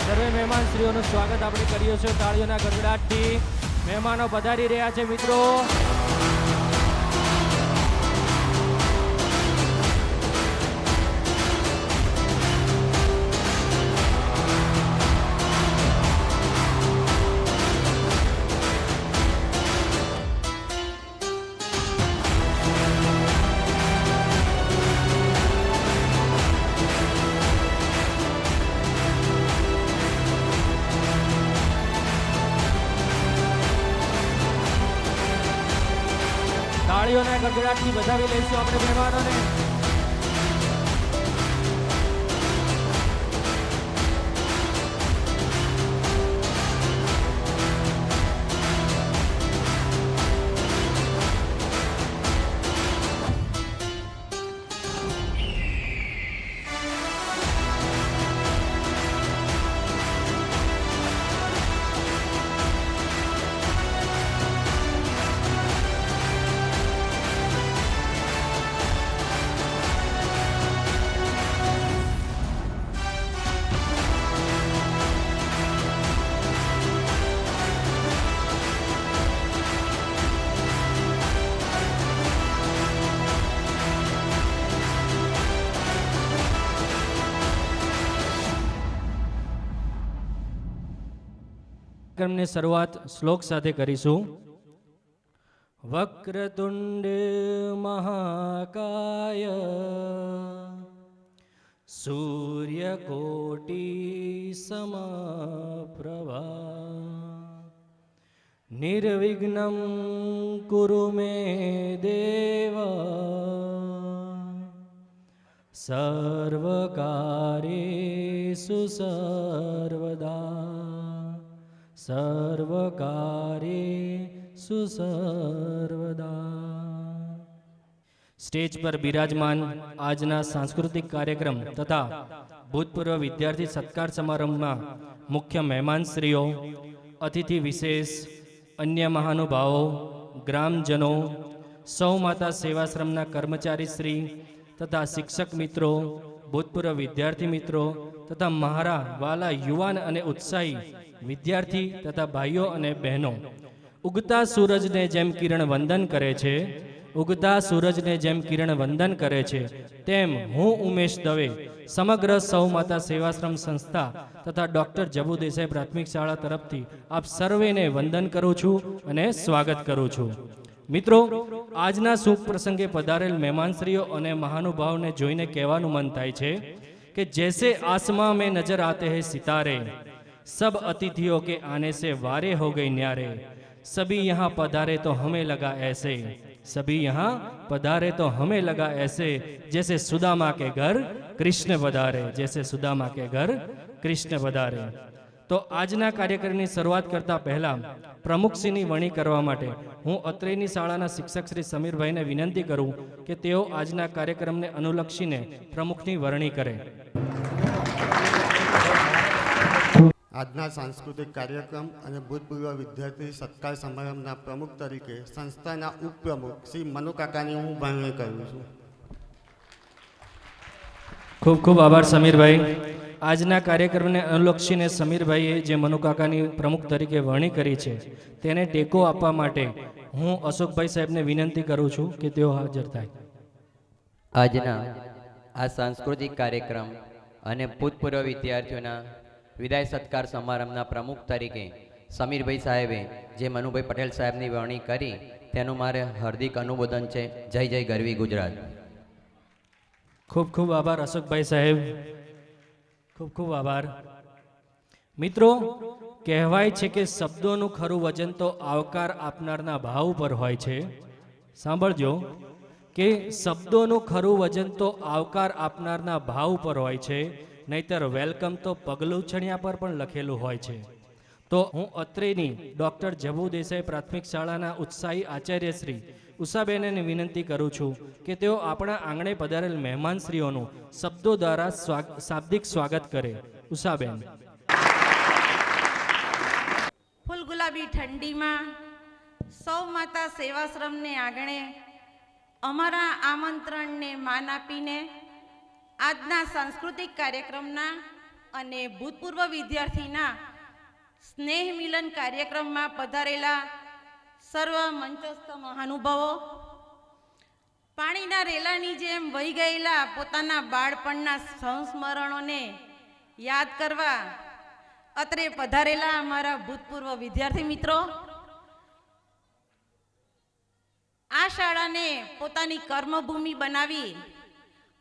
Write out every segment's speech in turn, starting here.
સર્વે મહેમાનશ્રીઓનું સ્વાગત આપણે કરીએ છીએ તાળીઓના ગડગડાટથી. મહેમાનો પધારી રહ્યા છે મિત્રો. તાળીઓના ગડગડાટથી વધાવી લઈશું આપણે મહેમાનોને. કાર્યક્રમની શરૂઆત શ્લોક સાથે કરીશું. વક્રતુંડ મહાકાય સૂર્યકોટી સમપ્રભા નિર્વિઘ્નમ કુરુ મે દેવ સર્વકાર્યેષુ સર્વદા સર્વકાર્યેષુ સર્વદા. સ્ટેજ પર બિરાજમાન આજના સાંસ્કૃતિક કાર્યક્રમ તથા ભૂતપૂર્વ વિદ્યાર્થી સત્કાર સમારંભમાં મુખ્ય મહેમાનશ્રીઓ, અતિથિ વિશેષ, અન્ય મહાનુભાવો, ગ્રામજનો, સૌ માતા સેવાશ્રમના કર્મચારીશ્રી તથા શિક્ષક મિત્રો, ભૂતપૂર્વ વિદ્યાર્થી મિત્રો તથા મારા વાલા યુવાન અને ઉત્સાહી વિદ્યાર્થી તથા ભાઈઓ અને બહેનો, ઉગતા સૂરજને જેમ કિરણ વંદન કરે છે, ઉગતા સૂરજને જેમ કિરણ વંદન કરે છે, તેમ હું ઉમેશ દવે સમગ્ર સૌ માતા સેવાશ્રમ સંસ્થા તથા ડૉક્ટર જબુ દેસાઈ પ્રાથમિક શાળા તરફથી આપ સર્વેને વંદન કરું છું અને સ્વાગત કરું છું. મિત્રો, આજના શુભ પ્રસંગે પધારેલ મહેમાનશ્રીઓ અને મહાનુભાવને જોઈને કહેવાનું મન થાય છે કે જૈસે આસમાं में नजर आते हैं सितारे, सब अतिथियों के आने से वारे हो गई न्यारे, सभी यहाँ पधारे तो हमें लगा ऐसे, सभी यहाँ पधारे तो हमें लगा ऐसे, जैसे सुदामा के घर कृष्ण पधारे, जैसे सुदामा के घर कृष्ण पधारे. તો આજના કાર્યક્રમની શરૂઆત કરતા પહેલા પ્રમુખશ્રીની વરણી કરવા માટે હું અત્રેની શાળાના શિક્ષક શ્રી સમીરભાઈને વિનંતી કરું કે તેઓ આજના કાર્યક્રમને અનુલક્ષીને પ્રમુખની વરણી કરે. આજના સાંસ્કૃતિક કાર્યક્રમ અને ભૂતપૂર્વ વિદ્યાર્થી સત્કાર સમારંભના પ્રમુખ તરીકે સંસ્થાના ઉપપ્રમુખ શ્રી મનુકાકાની હું વરણી કરું છું. ખૂબ ખૂબ આભાર સમીરભાઈ. આજના કાર્યક્રમને અનુલક્ષીને સમીરભાઈએ જે મનુકાકાની પ્રમુખ તરીકે વરણી કરી છે તેને ટેકો આપવા માટે હું અશોકભાઈ સાહેબને વિનંતી કરું છું કે તેઓ હાજર થાય. આજના આ સાંસ્કૃતિક કાર્યક્રમ અને ભૂતપૂર્વ વિદ્યાર્થીઓના વિદાય સત્કાર સમારંભના પ્રમુખ તરીકે સમીરભાઈ સાહેબે જે મનુભાઈ પટેલ સાહેબની વરણી કરી તેનું મારે હાર્દિક અનુમોદન છે. જય જય ગરવી ગુજરાત. ખૂબ ખૂબ આભાર અશોકભાઈ સાહેબ, ખૂબ ખૂબ આભાર. મિત્રો, કહેવાય છે કે શબ્દોનું ખરું વજન તો આવકાર આપનારના ભાવ પર હોય છે. સાંભળજો કે શબ્દોનું ખરું વજન તો આવકાર આપનારના ભાવ પર હોય છે, નહીતર વેલકમ તો પગલું છણિયા પર પણ લખેલું હોય છે. તો હું અત્રેની ડૉક્ટર જબુ દેસાઈ પ્રાથમિક શાળાના ઉત્સાહી આચાર્ય શ્રી ઉષાબેનને વિનંતી કરું છું કે તેઓ આપણા આંગણે પધારેલ મહેમાનશ્રીઓનું શબ્દો દ્વારા શાબ્દિક સ્વાગત કરે. ઉષાબેન. ફૂલ ગુલાબી ઠંડીમાં સૌ માતા સેવાશ્રમને આંગણે અમારા આમંત્રણને માન આપીને આજના સાંસ્કૃતિક કાર્યક્રમના અને ભૂતપૂર્વ વિદ્યાર્થીના સ્નેહ મિલન કાર્યક્રમમાં પધારેલા સર્વ મંચસ્થ મહાનુભાવો, પાણીના રેલાની જેમ વહી ગયેલા પોતાના બાળપણના સંસ્મરણોને યાદ કરવા અત્રે પધારેલા અમારા ભૂતપૂર્વ વિદ્યાર્થી મિત્રો, આ શાળાને પોતાની કર્મભૂમિ બનાવી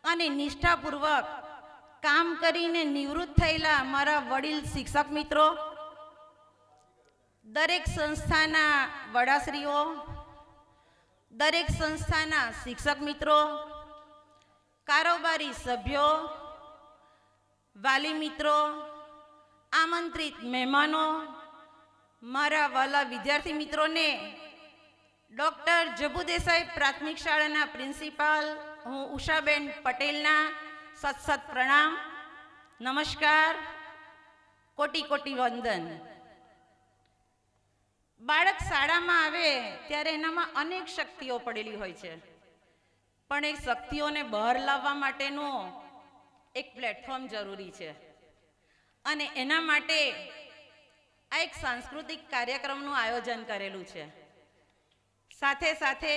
અને નિષ્ઠાપૂર્વક કામ કરીને નિવૃત્ત થયેલા અમારા વડીલ શિક્ષક મિત્રો, દરેક સંસ્થાના વડાશ્રીઓ, દરેક સંસ્થાના શિક્ષક મિત્રો, કારોબારી સભ્યો, વાલી મિત્રો, આમંત્રિત મહેમાનો, મારા વાલા વિદ્યાર્થી મિત્રોને ડૉક્ટર જબુ દેસાઈ પ્રાથમિક શાળાના પ્રિન્સિપાલ હું ઉષાબેન પટેલના સત પ્રણામ, નમસ્કાર, કોટી કોટી વંદન. બાળક શાળામાં આવે ત્યારે એનામાં અનેક શક્તિઓ પડેલી હોય છે, પણ એ શક્તિઓને બહાર લાવવા માટેનું એક પ્લેટફોર્મ જરૂરી છે અને એના માટે આ એક સાંસ્કૃતિક કાર્યક્રમનું આયોજન કરેલું છે. સાથે સાથે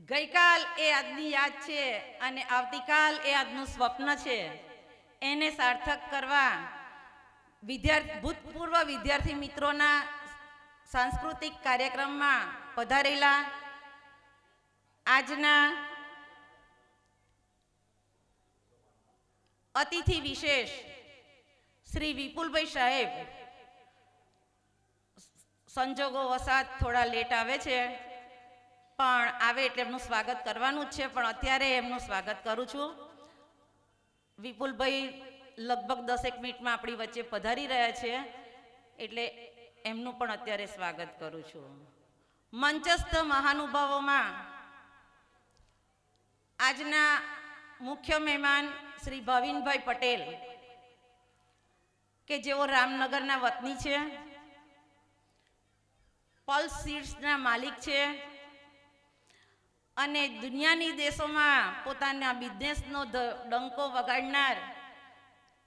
ગઈકાલ એ આજની યાદ છે અને આવતીકાલ એ આજનું સ્વપ્ન છે. એને સાર્થક કરવા ભૂતપૂર્વ વિદ્યાર્થી મિત્રોના સાંસ્કૃતિક કાર્યક્રમમાં પધારેલા આજના અતિથિ વિશેષ શ્રી વિપુલભાઈ સાહેબ, સંજોગો વસાત થોડા લેટ આવે છે, પણ આવે એટલે એમનું સ્વાગત કરવાનું જ છે, પણ અત્યારે એમનું સ્વાગત કરું છું. વિપુલભાઈ લગભગ 10 મિનિટમાં આપણી વચ્ચે પધારી રહ્યા છે, એટલે એમનું પણ અત્યારે સ્વાગત કરું છું. મંચસ્થ મહાનુભાવોમાં આજના મુખ્ય મહેમાન શ્રી ભાવિનભાઈ પટેલ, કે જેઓ રામનગરના વતની છે, પલ્સ સીડ્સના માલિક છે અને દુનિયાની દેશોમાં પોતાના બિઝનેસનો ડંકો વગાડનાર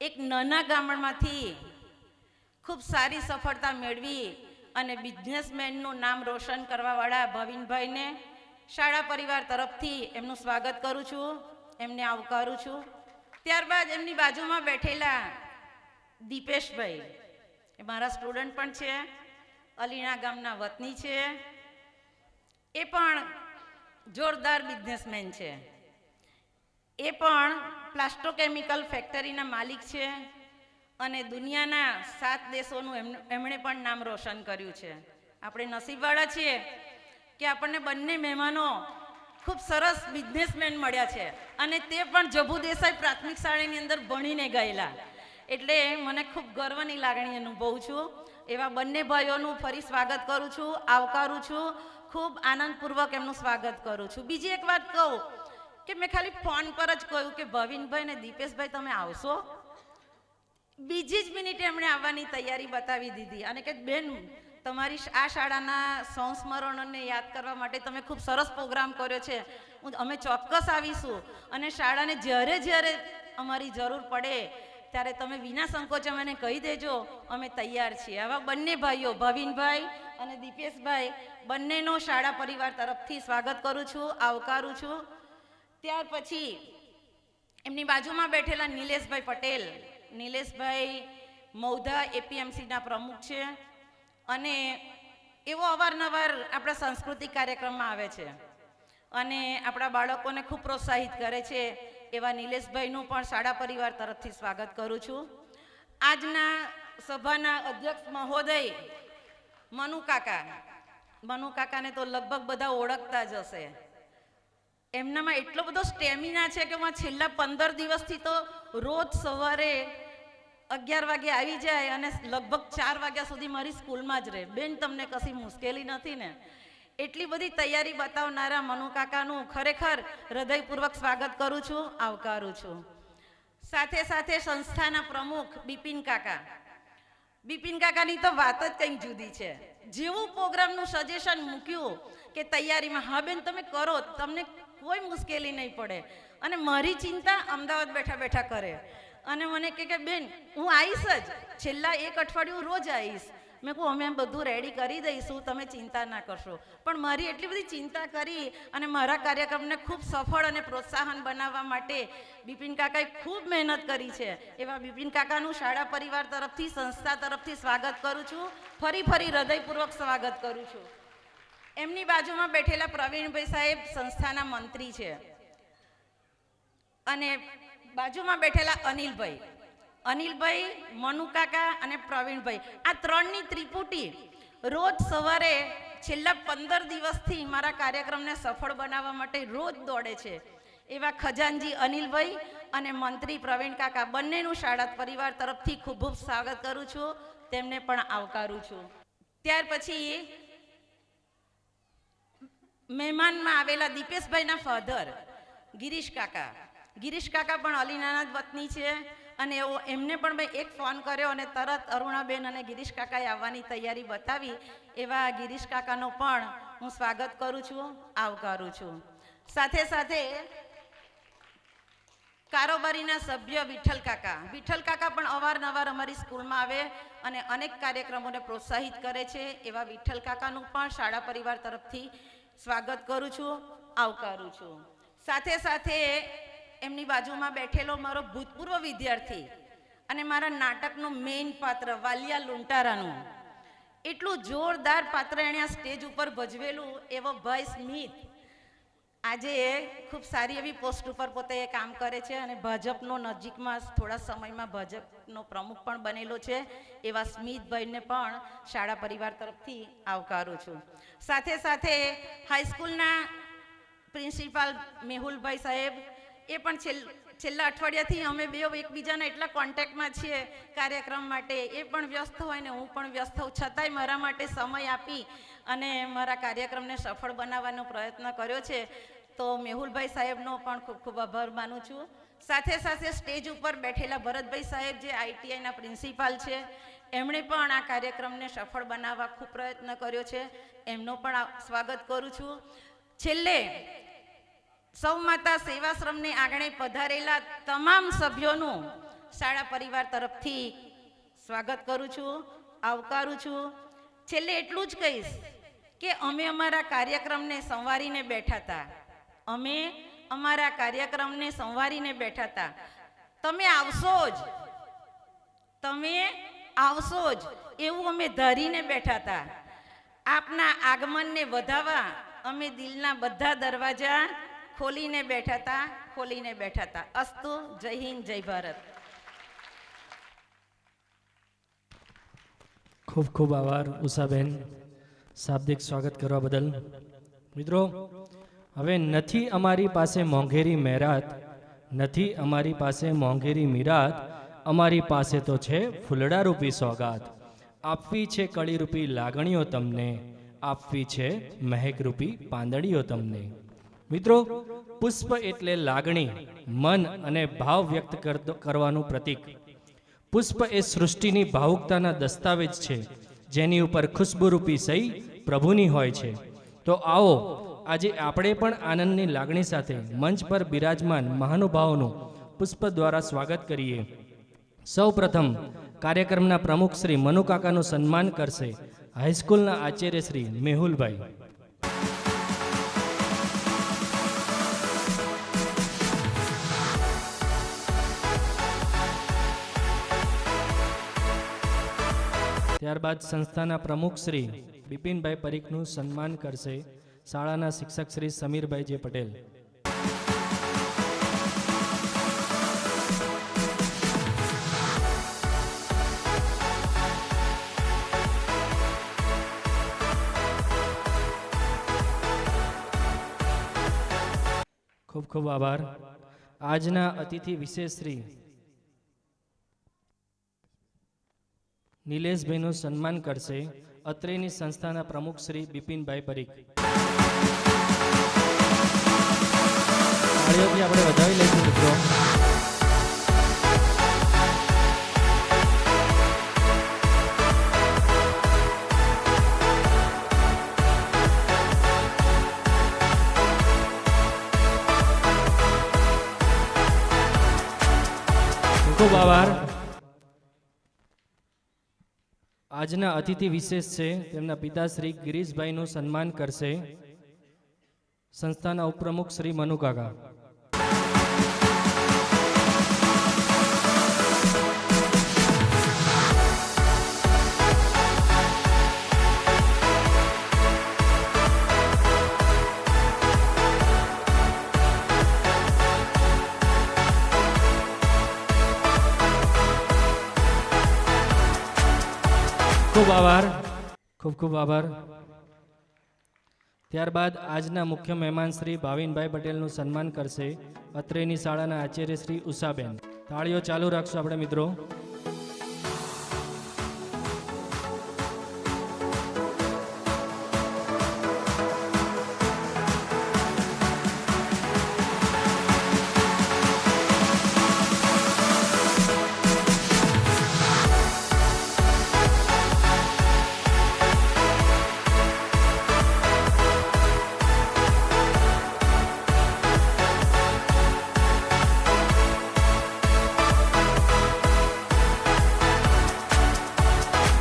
એક નાના ગામડામાંથી ખૂબ સારી સફળતા મેળવી અને બિઝનેસમેનનું નામ રોશન કરવાવાળા ભાવિનભાઈને શાળા પરિવાર તરફથી એમનું સ્વાગત કરું છું, એમને આવકારું છું. ત્યારબાદ એમની બાજુમાં બેઠેલા દીપેશભાઈ, એ મારા સ્ટુડન્ટ પણ છે, અલીણા ગામના વતની છે, એ પણ જોરદાર બિઝનેસમેન છે. એ પણ પ્લાસ્ટોકેમિકલ ફેક્ટરીના માલિક છે અને દુનિયાના 7 દેશોનું એમણે પણ નામ રોશન કર્યું છે. આપણે નસીબવાળા છીએ કે આપણને બંને મહેમાનો ખૂબ સરસ બિઝનેસમેન મળ્યા છે અને તે પણ જબુ દેસાઈ પ્રાથમિક શાળાની અંદર ભણીને ગયેલા, એટલે મને ખૂબ ગર્વની લાગણી અનુભવું છું. એવા બંને ભાઈઓનું ફરી સ્વાગત કરું છું, આવકારું છું, ખૂબ આનંદપૂર્વક એમનું સ્વાગત કરું છું. બીજી એક વાત કહું કે મેં ખાલી ફોન પર જ કહ્યું કે ભાવિનભાઈ ને દીપેશભાઈ તમે આવશો, બીજી જ મિનિટે એમણે આવવાની તૈયારી બતાવી દીધી અને કે બેન તમારી આ શાળાના સંસ્મરણોને યાદ કરવા માટે તમે ખૂબ સરસ પ્રોગ્રામ કર્યો છે, અમે ચોક્કસ આવીશું અને શાળાને જ્યારે જ્યારે અમારી જરૂર પડે ત્યારે તમે વિના સંકોચે મને કહી દેજો, અમે તૈયાર છીએ. આવા બંને ભાઈઓ ભાવિનભાઈ અને દીપેશભાઈ બંનેનો શાળા પરિવાર તરફથી સ્વાગત કરું છું, આવકારું છું. ત્યાર પછી એમની બાજુમાં બેઠેલા નિલેશભાઈ પટેલ, નિલેશભાઈ મૌધા એપીએમસીના પ્રમુખ છે અને એવો અવારનવાર આપણા સાંસ્કૃતિક કાર્યક્રમમાં આવે છે અને આપણા બાળકોને ખૂબ પ્રોત્સાહિત કરે છે. એવા નિલેશભાઈનું પણ શાળા પરિવાર તરફથી સ્વાગત કરું છું. આજના સભાના અધ્યક્ષ મહોદય મનુ કાકાને તો લગભગ બધા ઓળખતા જ હશે. એમનામાં એટલો બધો સ્ટેમિના છે કે હું છેલ્લા 15 દિવસથી તો રોજ સવારે 11 વાગે આવી જાય અને લગભગ 4 વાગ્યા સુધી મારી સ્કૂલમાં જ રહે. બેન તમને કશી મુશ્કેલી નથી ને? એટલી બધી તૈયારી બતાવનારા મનુ કાકાનું ખરેખર હૃદયપૂર્વક સ્વાગત કરું છું, આવકારું છું. સાથે સાથે સંસ્થાના પ્રમુખ બિપિન કાકાની તો વાત જ કંઈક જુદી છે. જેવું પ્રોગ્રામનું સજેશન મૂક્યું કે તૈયારીમાં, હા બેન તમે કરો, તમને કોઈ મુશ્કેલી નહીં પડે અને મારી ચિંતા અમદાવાદ બેઠા બેઠા કરે અને મને કહે કે બેન હું આવીશ જ, છેલ્લા 1 અઠવાડિયું રોજ આવીશ. મેં કહું અમે બધું રેડી કરી દઈશું, તમે ચિંતા ના કરશો. પણ મારી એટલી બધી ચિંતા કરી અને મારા કાર્યક્રમને ખૂબ સફળ અને પ્રોત્સાહન બનાવવા માટે બિપિન કાકાએ ખૂબ મહેનત કરી છે. એવા બિપિન કાકાનું શાળા પરિવાર તરફથી, સંસ્થા તરફથી સ્વાગત કરું છું. ફરી હૃદયપૂર્વક સ્વાગત કરું છું. એમની બાજુમાં બેઠેલા પ્રવીણભાઈ સાહેબ સંસ્થાના મંત્રી છે અને બાજુમાં બેઠેલા અનિલભાઈ, મનુ કાકા અને પ્રવીણભાઈ, આ 3ની ત્રિપુટી રોજ સવારે છેલ્લા 15 દિવસથી મારા કાર્યક્રમને સફળ બનાવવા માટે રોજ દોડે છે. એવા ખજાનજી અનિલભાઈ અને મંત્રી પ્રવીણ કાકા બંનેનું શાળા પરિવાર તરફથી ખૂબ ખૂબ સ્વાગત કરું છું, તેમને પણ આવકારું છું. ત્યાર પછી મહેમાનમાં આવેલા દીપેશભાઈના ફાધર ગિરીશ કાકા પણ અલીનાના જ વતની છે અને એમને પણ મેં એક ફોન કર્યો અને તરત અરુણાબેન અને ગિરીશ કાકાએ આવવાની તૈયારી બતાવી. એવા ગિરીશ કાકાનો પણ હું સ્વાગત કરું છું, આવકારું છું. સાથે સાથે કારોબારીના સભ્ય વિઠ્ઠલ કાકા પણ અવારનવાર અમારી સ્કૂલમાં આવે અને અનેક કાર્યક્રમોને પ્રોત્સાહિત કરે છે. એવા વિઠ્ઠલ કાકાનું પણ શાળા પરિવાર તરફથી સ્વાગત કરું છું, આવકારું છું. સાથે એમની બાજુમાં બેઠેલો મારો ભૂતપૂર્વ વિદ્યાર્થી અને મારા નાટકનું મેઇન પાત્ર વાલિયા લુંટારાનું એટલું જોરદાર પાત્ર એણે આ સ્ટેજ ઉપર ભજવેલું એવો ભાઈ સ્મિત આજે ખૂબ સારી એવી પોસ્ટ ઉપર પોતે કામ કરે છે અને ભાજપનો નજીકમાં થોડા સમયમાં ભાજપનો પ્રમુખ પણ બનેલો છે. એવા સ્મિતભાઈને પણ શાળા પરિવાર તરફથી આવકારું છું. સાથે હાઈસ્કૂલના પ્રિન્સિપાલ મેહુલભાઈ સાહેબ, એ પણ છેલ્લા અઠવાડિયાથી અમે બે એકબીજાના એટલા કોન્ટેક્ટમાં છીએ કાર્યક્રમ માટે. એ પણ વ્યસ્ત હોય ને હું પણ વ્યસ્ત હોઉં, છતાંય મારા માટે સમય આપી અને મારા કાર્યક્રમને સફળ બનાવવાનો પ્રયત્ન કર્યો છે. તો મેહુલભાઈ સાહેબનો પણ ખૂબ ખૂબ આભાર માનું છું. સાથે સ્ટેજ ઉપર બેઠેલા ભરતભાઈ સાહેબ જે ITIના પ્રિન્સિપાલ છે, એમણે પણ આ કાર્યક્રમને સફળ બનાવવા ખૂબ પ્રયત્ન કર્યો છે, એમનો પણ સ્વાગત કરું છું. છેલ્લે સૌ માતા સેવાશ્રમની આંગણે પધારેલા તમામ સભ્યોનું શાળા પરિવાર તરફથી સ્વાગત કરું છું, આવકારું છું. છેલ્લે એટલું જ કહીશ કે અમે અમારા કાર્યક્રમને સંવારીને બેઠા હતા. તમે આવશો જ એવું અમે ધારીને બેઠા હતા. આપના આગમનને વધાવવા અમે દિલના બધા દરવાજા ખોલીને બેઠા હતા. અસ્તુ. જય હિન્દ, જય ભારત. ખૂબ ખૂબ આભાર ઉષાબેન, શાબ્દિક સ્વાગત કરવા બદલ. મિત્રો, હવે નથી અમારી પાસે મોંઘેરી મીરાત, અમારી પાસે તો છે ફૂલડા રૂપી સોગાત. આપવી છે કળી રૂપી લાગણીઓ તમને, આપવી છે મહેક રૂપી પાંદડીઓ તમને. મિત્રો, પુષ્પ એટલે લાગણી, મન અને ભાવ વ્યક્ત કરવાનું પ્રતીક. પુષ્પ એ સૃષ્ટિની ભાવુકતાના દસ્તાવેજ છે, જેની ઉપર ખુશ્બુરૂપી સહી પ્રભુની હોય છે. તો આવો આજે આપણે પણ આનંદની લાગણી સાથે મંચ પર બિરાજમાન મહાનુભાવોનું પુષ્પ દ્વારા સ્વાગત કરીએ. સૌ પ્રથમ કાર્યક્રમના પ્રમુખ શ્રી મનુકાકાનું સન્માન કરશે હાઈસ્કૂલના આચાર્ય શ્રી મેહુલભાઈ. ત્યારબાદ સંસ્થાના પ્રમુખ શ્રી બિપિનભાઈ પરીખનું સન્માન કરશે શાળાના શિક્ષક શ્રી સમીરભાઈ જે પટેલ. ખૂબ ખૂબ આભાર. આજના અતિથિ વિશેષ શ્રી નિલેશભાઈનું સન્માન કરશે અત્રેની સંસ્થાના પ્રમુખ શ્રી બિપિનભાઈ પરીખ. તાળીઓથી આપણે વધાવી લઈશું મિત્રો. આભાર. આજના અતિથિ વિશેષ છે તેમના પિતા શ્રી ગિરીશભાઈનું સન્માન કરશે સંસ્થાના ઉપપ્રમુખ શ્રી મનુકાકા. ખૂબ આભાર. ખૂબ ખૂબ આભાર. ત્યારબાદ આજના મુખ્ય મહેમાન શ્રી ભાવિનભાઈ પટેલનું સન્માન કરશે અત્રેની શાળાના આચાર્ય શ્રી ઉષાબેન. તાળીઓ ચાલુ રાખશું આપણે મિત્રો.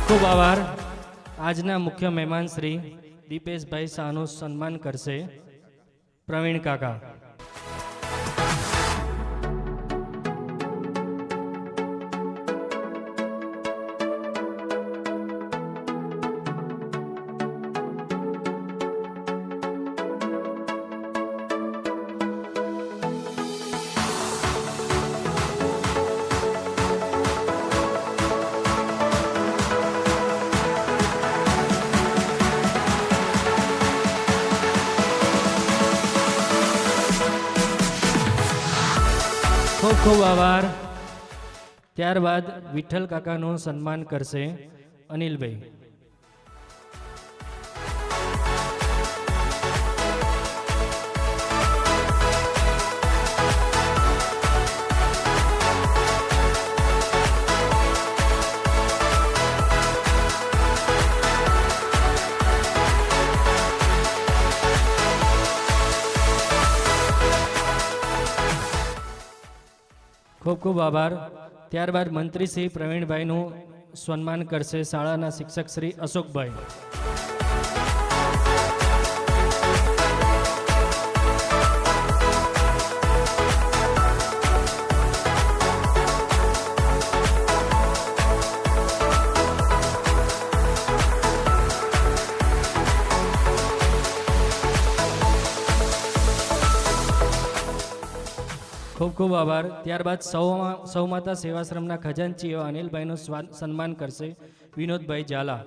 ખૂબ આભાર. આજના મુખ્ય મહેમાન શ્રી દીપેશભાઈ શાહનું સન્માન કરશે પ્રવીણ કાકા. ખૂબ ખૂબ આભાર. ત્યારબાદ વિઠ્ઠલ કાકાનું સન્માન કરશે અનિલભાઈ. ખૂબ ખૂબ આભાર. ત્યારબાદ મંત્રી શ્રી પ્રવીણભાઈનું સન્માન કરશે શાળાના શિક્ષક શ્રી અશોકભાઈ. ખૂબ ખૂબ આભાર. ત્યારબાદ સૌ માતા સેવાશ્રમના ખજાનચી એવા અનિલભાઈનું સન્માન કરશે વિનોદભાઈ ઝાલા.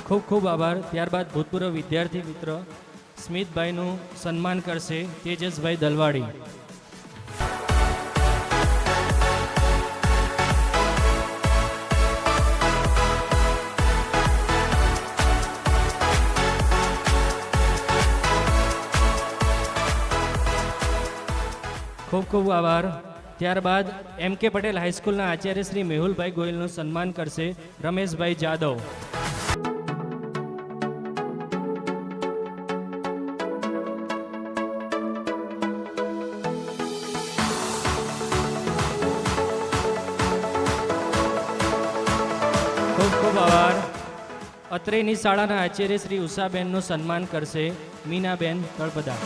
ખૂબ ખૂબ આભાર. ત્યારબાદ ભૂતપૂર્વ વિદ્યાર્થી મિત્ર સ્મિતભાઈનું સન્માન કરશે તેજસભાઈ દલવાડી. ખૂબ ખૂબ આભાર. ત્યારબાદ એમ કે પટેલ હાઈસ્કૂલના આચાર્ય શ્રી મેહુલભાઈ ગોયલનું સન્માન કરશે રમેશભાઈ જાદવ. ખૂબ ખૂબ આભાર. અત્રેની શાળાના આચાર્ય શ્રી ઉષાબેનનું સન્માન કરશે મીનાબેન તળપદા.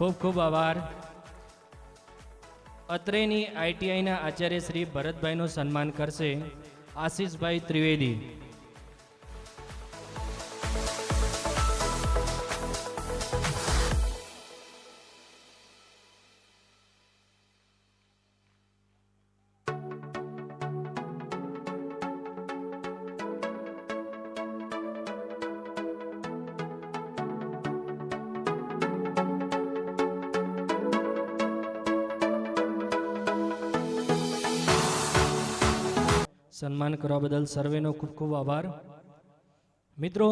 ખૂબ ખૂબ આભાર. અત્રેની આઈટીઆઈના આચાર્ય શ્રી ભરતભાઈનું સન્માન કરશે આશીષભાઈ ત્રિવેદી. સન્માન કરવા બદલ સર્વેનો ખૂબ ખૂબ આભાર. મિત્રો,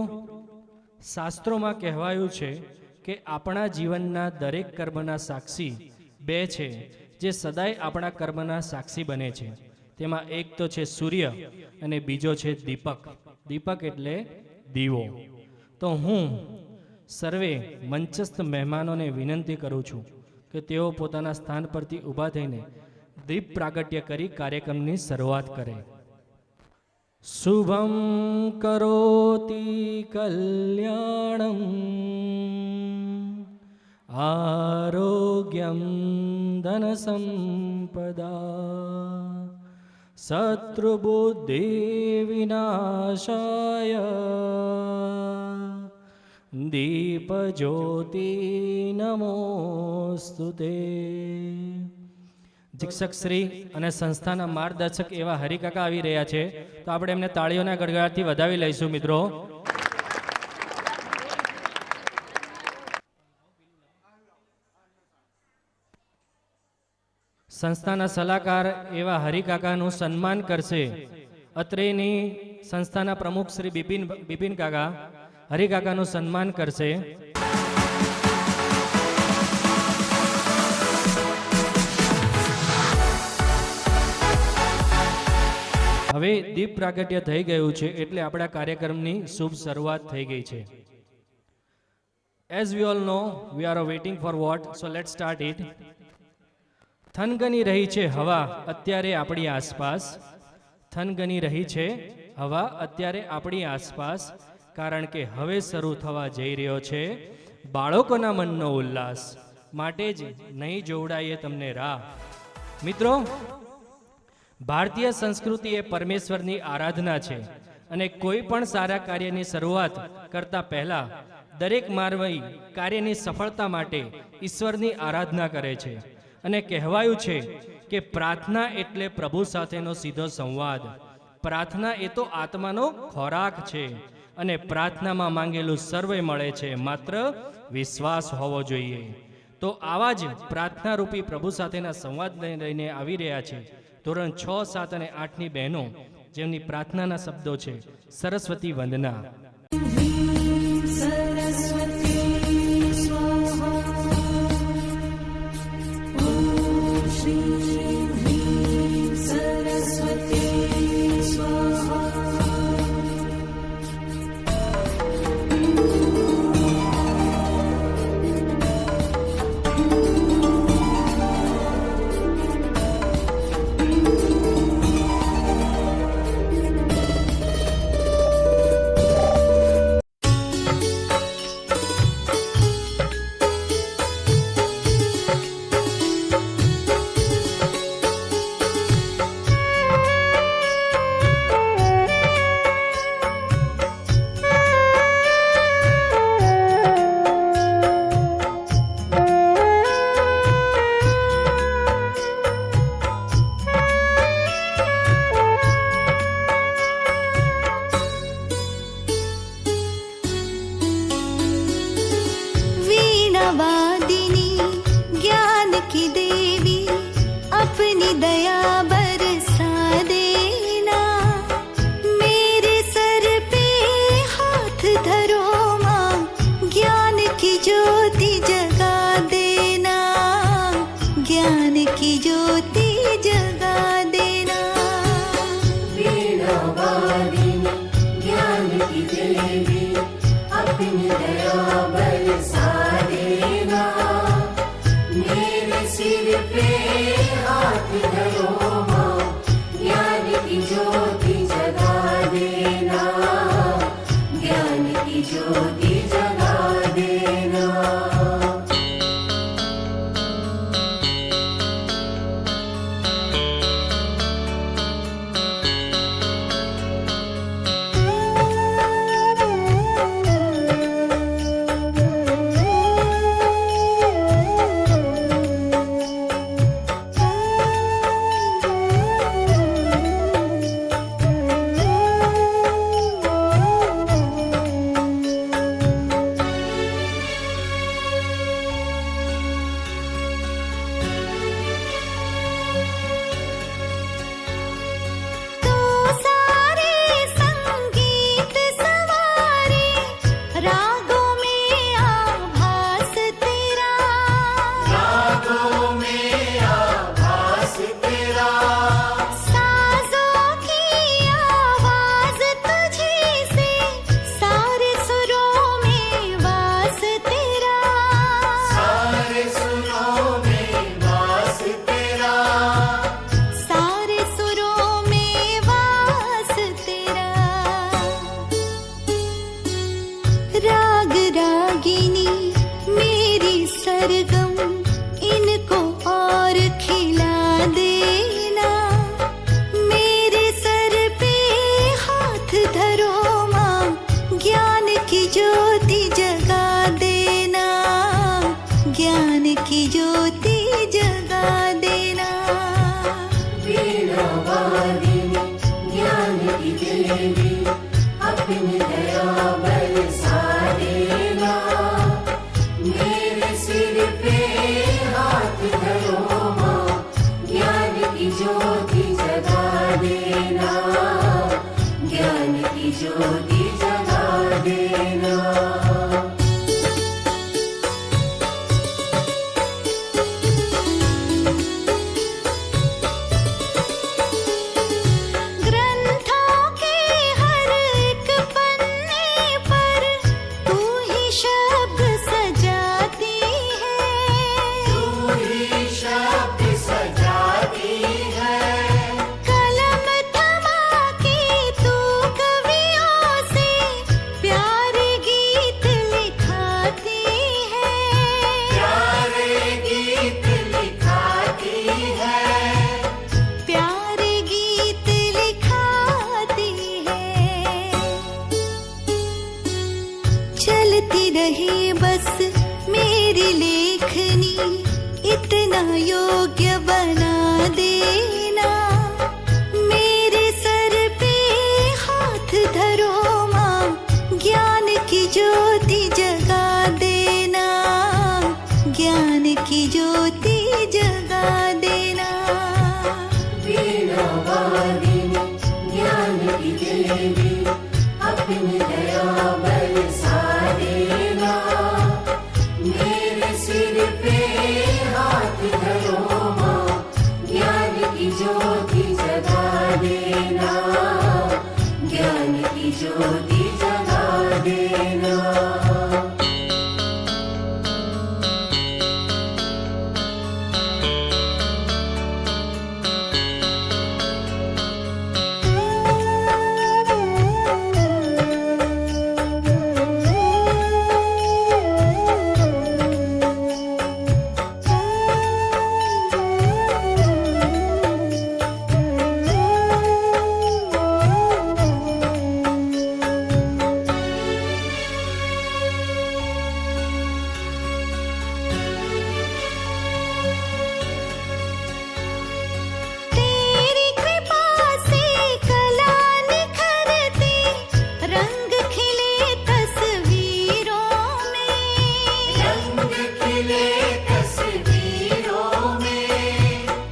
શાસ્ત્રોમાં કહેવાયું છે કે આપણા જીવનના દરેક કર્મના સાક્ષી બે છે જે સદાય આપણા કર્મના સાક્ષી બને છે. તેમાં એક તો છે સૂર્ય અને બીજો છે દીપક. દીપક એટલે દીવો. તો હું સર્વે મંચસ્થ મહેમાનોને વિનંતી કરું છું કે તેઓ પોતાના સ્થાન પરથી ઊભા થઈને દીપ પ્રાગટ્ય કરી કાર્યક્રમની શરૂઆત કરે. શુભમ કરોતિ કલ્યાણમ આરોગ્યમ ધન સંપદા શત્રુબુદ્ધિ વિનાશાય દીપજ્યોતિ નમોસ્તુતે. શિક્ષક શ્રી અને સંસ્થાના માર્ગદર્શક એવા હરિકાકા આવી રહ્યા છે, તો આપણે એમને તાળીઓના ગડગડાટથી વધાવી લઈશું. મિત્રો, સંસ્થાના સલાહકાર એવા હરિકાકાનું સન્માન કરશે અત્રેની સંસ્થાના પ્રમુખ શ્રી બિપિન કાકા. હરિકાકાનું સન્માન કરશે. હવે દીપ પ્રાગટ્ય થઈ ગયું છે એટલે આપણા કાર્યક્રમની શુભ શરૂઆત થઈ ગઈ છે. As we all know, we are waiting for what? So let's start it. થનગની રહી છે હવા અત્યારે આપણી આસપાસ. થનગની રહી છે હવા અત્યારે આપણી આસપાસ, કારણ કે હવે શરૂ થવા જઈ રહ્યો છે બાળકોના મનનો ઉલ્લાસ. માટે જ નહીં જોવડાઈએ તમને રાહ. મિત્રો, ભારતીય સંસ્કૃતિ એ પરમેશ્વરની આરાધના છે અને કોઈ પણ સારા કાર્યની શરૂઆત કરતા પહેલા દરેક માનવી કાર્યની સફળતા માટે ઈશ્વરની આરાધના કરે છે. અને કહેવાયું છે કે પ્રાર્થના એટલે પ્રભુ સાથેનો સીધો સંવાદ. પ્રાર્થના એ તો આત્માનો ખોરાક છે અને પ્રાર્થનામાં માંગેલું સર્વે મળે છે, માત્ર વિશ્વાસ હોવો જોઈએ. તો આવા જ પ્રાર્થનારૂપી પ્રભુ સાથેના સંવાદ લઈને આવી રહ્યા છે ધોરણ 6, 7 અને 8ની બહેનો, જેમની પ્રાર્થનાના શબ્દો છે સરસ્વતી વંદના. अपनी दया बरसा देना। सरगम इनको और खिला देना। मेरे सर पे हाथ धरो माँ, ज्ञान की ज्योति जगा देना, ज्ञान की ज्योति जगा देना। वीणा वादिनी ज्ञान की देवी, अपनी दया बरसा देना। मेरे सिर पे हाथ धरो माँ, ज्ञान की ज्योति जगा देना, ज्ञान की ज्योति जगा देना। ग्रंथों के हर एक पन्ने पर तू ही शब्द सजाती है, तू ही शब्द सजाती है। कलम थमा के तू कवियों से प्यारे गीत लिखाती है, प्यारे गीत लिखाती है। प्यारे गीत लिखाती है। चलती रहे बस मेरी लेखनी, इतना योग्य बना देना। मेरे सर पे हाथ धरो माँ, ज्ञान की ज्योति जगा देना, ज्ञान की ज्योति जगा देना। वीणा वादिनी ज्ञान की देवी, अपनी दया बरसा देना। मेरे सिर पे हाथ धरो माँ, ज्ञान की ज्योति जगा देना, ज्ञान की ज्योति जगा देना। तेरी कृपा से कला निखरती, रंग खिले तस्वीरों में, रंग खिले तस्वीरों में।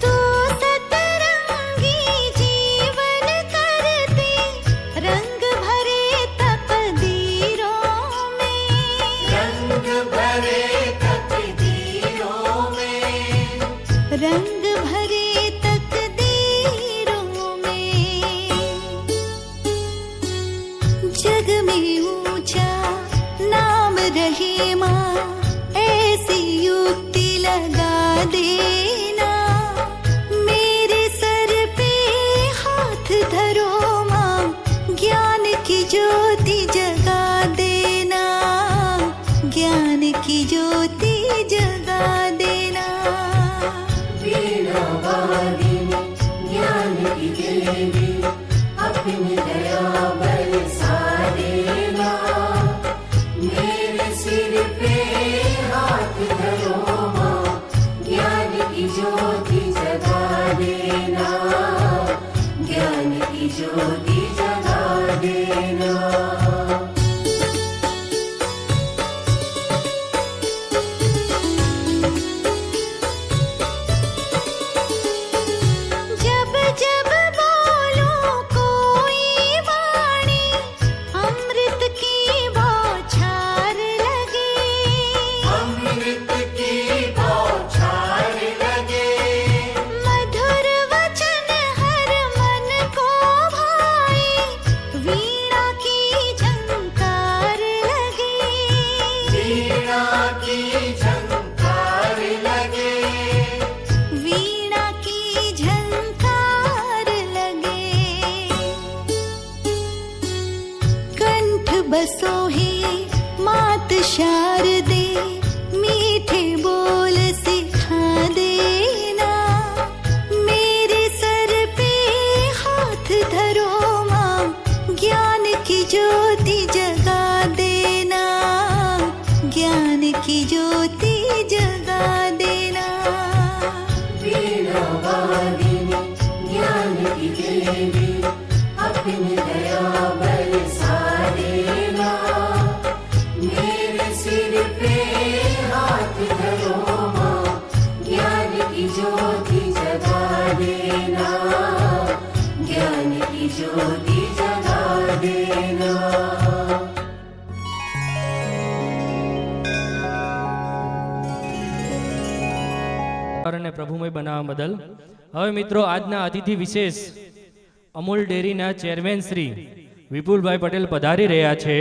तू सतरंगी जीवन करती, रंग भरे तकदीरों में, रंग भरे तकदीरों में। रंग भरे तकदीरों में। जग में ऊंचा नाम रहे माँ, ऐसी युक्ति लगा देना। मेरे सर पे हाथ धरो माँ, ज्ञान की ज्योति जगा देना, ज्ञान की ज्योति जगा देना। वीणा वादिनी ज्ञान की देवी, अपनी दया बरसा देना। मेरे सिर पे हाथ धरो माँ, ज्ञान की ज्योति जगा देना, ज्ञान की ज्योति जगा देना। जब जब बोलूं देवी अपनी दया बरसा देना मेरे सिर पे हाथ धरो माँ ज्ञान की ज्योति जगा देना ज्ञान की ज्योति जगा देना અને પ્રભુમય બનાવવા બદલ. હવે મિત્રો, આજના અતિથિ વિશેષ અમૂલ ડેરીના ચેરમેન શ્રી વિપુલભાઈ પટેલ પધારી રહ્યા છે.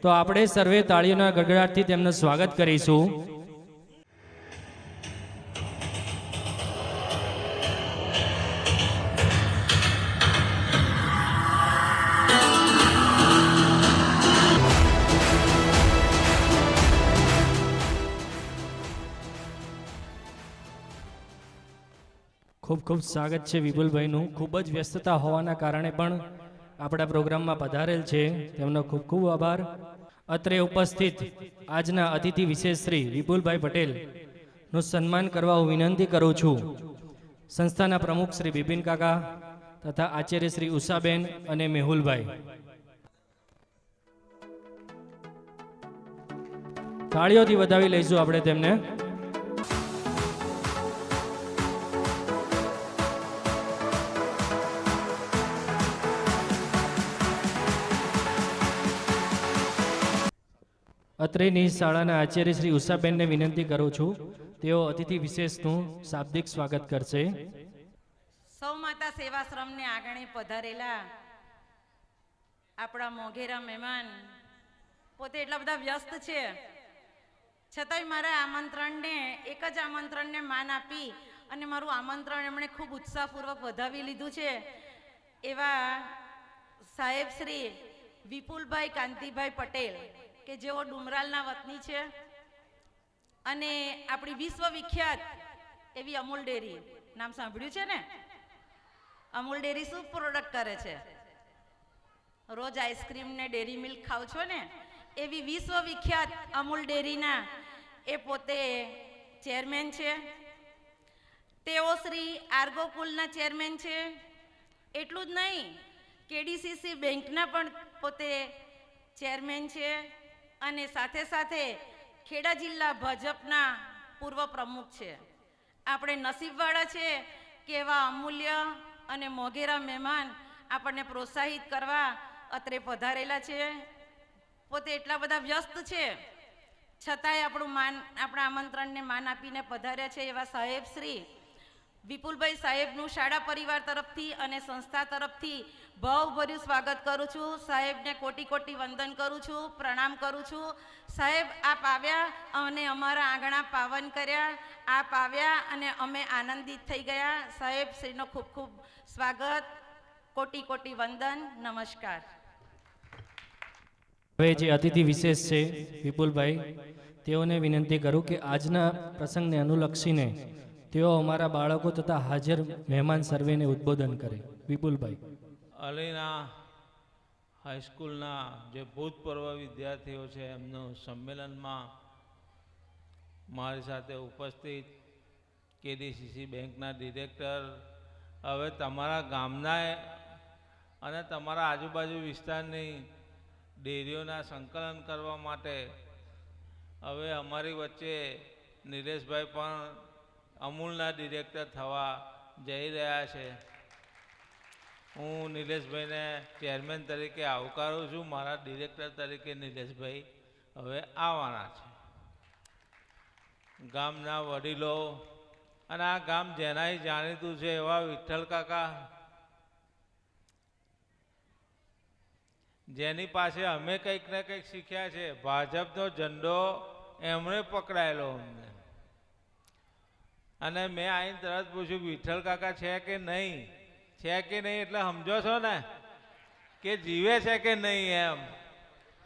તો આપણે સર્વે તાળીઓના ગડગડાટથી તેમનું સ્વાગત કરીશું. ખૂબ ખૂબ સ્વાગત છે વિપુલભાઈનું. ખૂબ જ વ્યસ્તતા હોવાના કારણે પણ આપણા પ્રોગ્રામમાં પધારેલ છે. તેમનો ખૂબ ખૂબ આભાર. અત્રે ઉપસ્થિત આજના અતિથિ વિશેષ શ્રી વિપુલભાઈ પટેલનું સન્માન કરવા હું વિનંતી કરું છું. સંસ્થાના પ્રમુખ શ્રી બિપિન કાકા તથા આચાર્ય શ્રી ઉષાબેન અને મેહુલભાઈ. તાળીઓથી વધાવી લઈશું આપણે તેમને. અત્રેની શાળાના આચાર્ય શ્રી ઉષાબેનને વિનંતી કરું છું, તેઓ અતિથિ વિશેષનું શાબ્દિક સ્વાગત કરશે. સૌ માતા સેવાશ્રમને આંગણે પધારેલા આપણા મોઘેરા મહેમાન પોતે એટલા બધા વ્યસ્ત છે, છતાંય મારા આમંત્રણને એક જ આમંત્રણને માન આપી અને મારું આમંત્રણ એમણે ખૂબ ઉત્સાહપૂર્વક વધાવી લીધું છે. એવા સાહેબ શ્રી વિપુલભાઈ કાંતિભાઈ પટેલ કે જેઓ ડુમરાલના વતની છે અને આપણી વિશ્વવિખ્યાત એવી અમૂલ ડેરી, નામ સાંભળ્યું છે ને? અમૂલ ડેરી શું પ્રોડક્ટ કરે છે? રોજ આઈસ્ક્રીમ ને ડેરી મિલ્ક ખાવ છો ને? એવી વિશ્વવિખ્યાત અમૂલ ડેરીના એ પોતે ચેરમેન છે. તેઓ શ્રી આર્ગોકુલના ચેરમેન છે. એટલું જ નહીં, કેડીસીસી બેંકના પણ પોતે ચેરમેન છે અને સાથે સાથે ખેડા જિલ્લા ભાજપના પૂર્વ પ્રમુખ છે. આપણે નસીબવાળા છે કે એવા અમૂલ્ય અને મોઘેરા મહેમાન આપણને પ્રોત્સાહિત કરવા અત્રે પધારેલા છે. પોતે એટલા બધા વ્યસ્ત છે છતાંય આપણા આમંત્રણને માન આપીને પધાર્યા છે એવા સાહેબ શ્રી વિપુલભાઈ સાહેબનું શાળા પરિવાર તરફથી અને સંસ્થા તરફથી ભાવભર્યું સ્વાગત કરું છું. સાહેબને કોટી કોટી વંદન કરું છું, પ્રણામ કરું છું. સાહેબ, આપ આવ્યા અને અમારા આંગણા પાવન કર્યા. આપ આવ્યા અને અમે આનંદિત થઈ ગયા. સાહેબ શ્રીનો ખૂબ ખૂબ સ્વાગત, કોટી કોટી વંદન, નમસ્કાર. હવે જે અતિથિ વિશેષ છે વિપુલભાઈ, તેઓને વિનંતી કરું કે આજના પ્રસંગને અનુલક્ષીને તેઓ અમારા બાળકો તથા હાજર મહેમાન સર્વેને ઉદ્બોધન કરે. વિપુલભાઈ. અલીના હાઈસ્કૂલના જે ભૂતપૂર્વ વિદ્યાર્થીઓ છે એમનું સંમેલનમાં મારી સાથે ઉપસ્થિત કેડીસીસી બેંકના ડિરેક્ટર, હવે તમારા ગામના અને તમારા આજુબાજુ વિસ્તારની ડેરીઓના સંકલન કરવા માટે હવે અમારી વચ્ચે નિલેશભાઈ પણ અમૂલના ડિરેક્ટર થવા જઈ રહ્યા છે. હું નિલેશભાઈને ચેરમેન તરીકે આવકારું છું. મારા ડિરેક્ટર તરીકે નિલેશભાઈ હવે આવવાના છે. ગામના વડીલો અને આ ગામ જેનાય જાણીતું છે એવા વિઠ્ઠલ કાકા, જેની પાસે અમે કંઈક ને કંઈક શીખ્યા છે. ભાજપનો ઝંડો એમણે પકડાયેલો અમને, અને મેં આવીને તરત પૂછ્યું વિઠ્ઠલ કાકા છે કે નહીં, છે કે નહીં, એટલે સમજો છો ને કે જીવે છે કે નહીં એમ.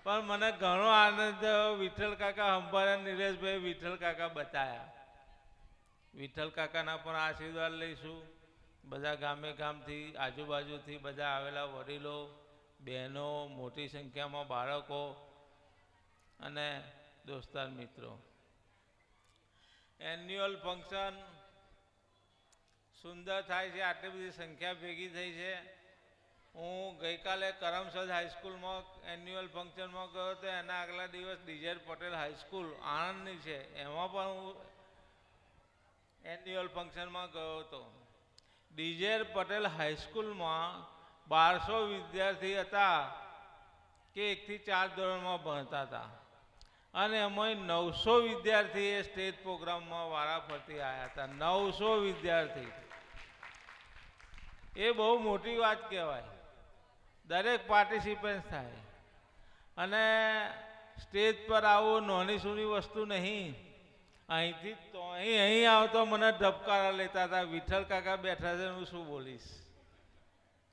પણ મને ઘણો આનંદ થયો. વિઠ્ઠલ કાકા સંભાળ્યા, નિલેશભાઈ વિઠ્ઠલ કાકા બતાવ્યા. વિઠ્ઠલ કાકાના પણ આશીર્વાદ લઈશું. બધા ગામે ગામથી આજુબાજુથી બધા આવેલા વડીલો, બહેનો, મોટી સંખ્યામાં બાળકો અને દોસ્તાર મિત્રો. એન્યુઅલ ફંક્શન સુંદર થાય છે. આટલી બધી સંખ્યા ભેગી થઈ છે હું ગઈકાલે કરમસદ હાઈસ્કૂલમાં એન્યુઅલ ફંક્શનમાં ગયો હતો. એના આગલા દિવસ ડીજેર પટેલ હાઈસ્કૂલ આણંદની છે, એમાં પણ હું એન્યુઅલ ફંક્શનમાં ગયો હતો. ડીજેર પટેલ હાઈસ્કૂલમાં 1200 વિદ્યાર્થી હતા કે 1 થી 4 ધોરણમાં ભણતા હતા, અને એમાં 900 વિદ્યાર્થી એ સ્ટેજ પ્રોગ્રામમાં વારાફરતી આવ્યા હતા. 900 વિદ્યાર્થી, એ બહુ મોટી વાત કહેવાય. દરેક પાર્ટિસિપન્ટ થાય, અને સ્ટેજ પર આવું નાની સૂની વસ્તુ નહીં. અહીંથી તો અહીં આવતો મને ધબકારા લેતા હતા, વિઠ્ઠલ કાકા બેઠા છે, હું શું બોલીશ.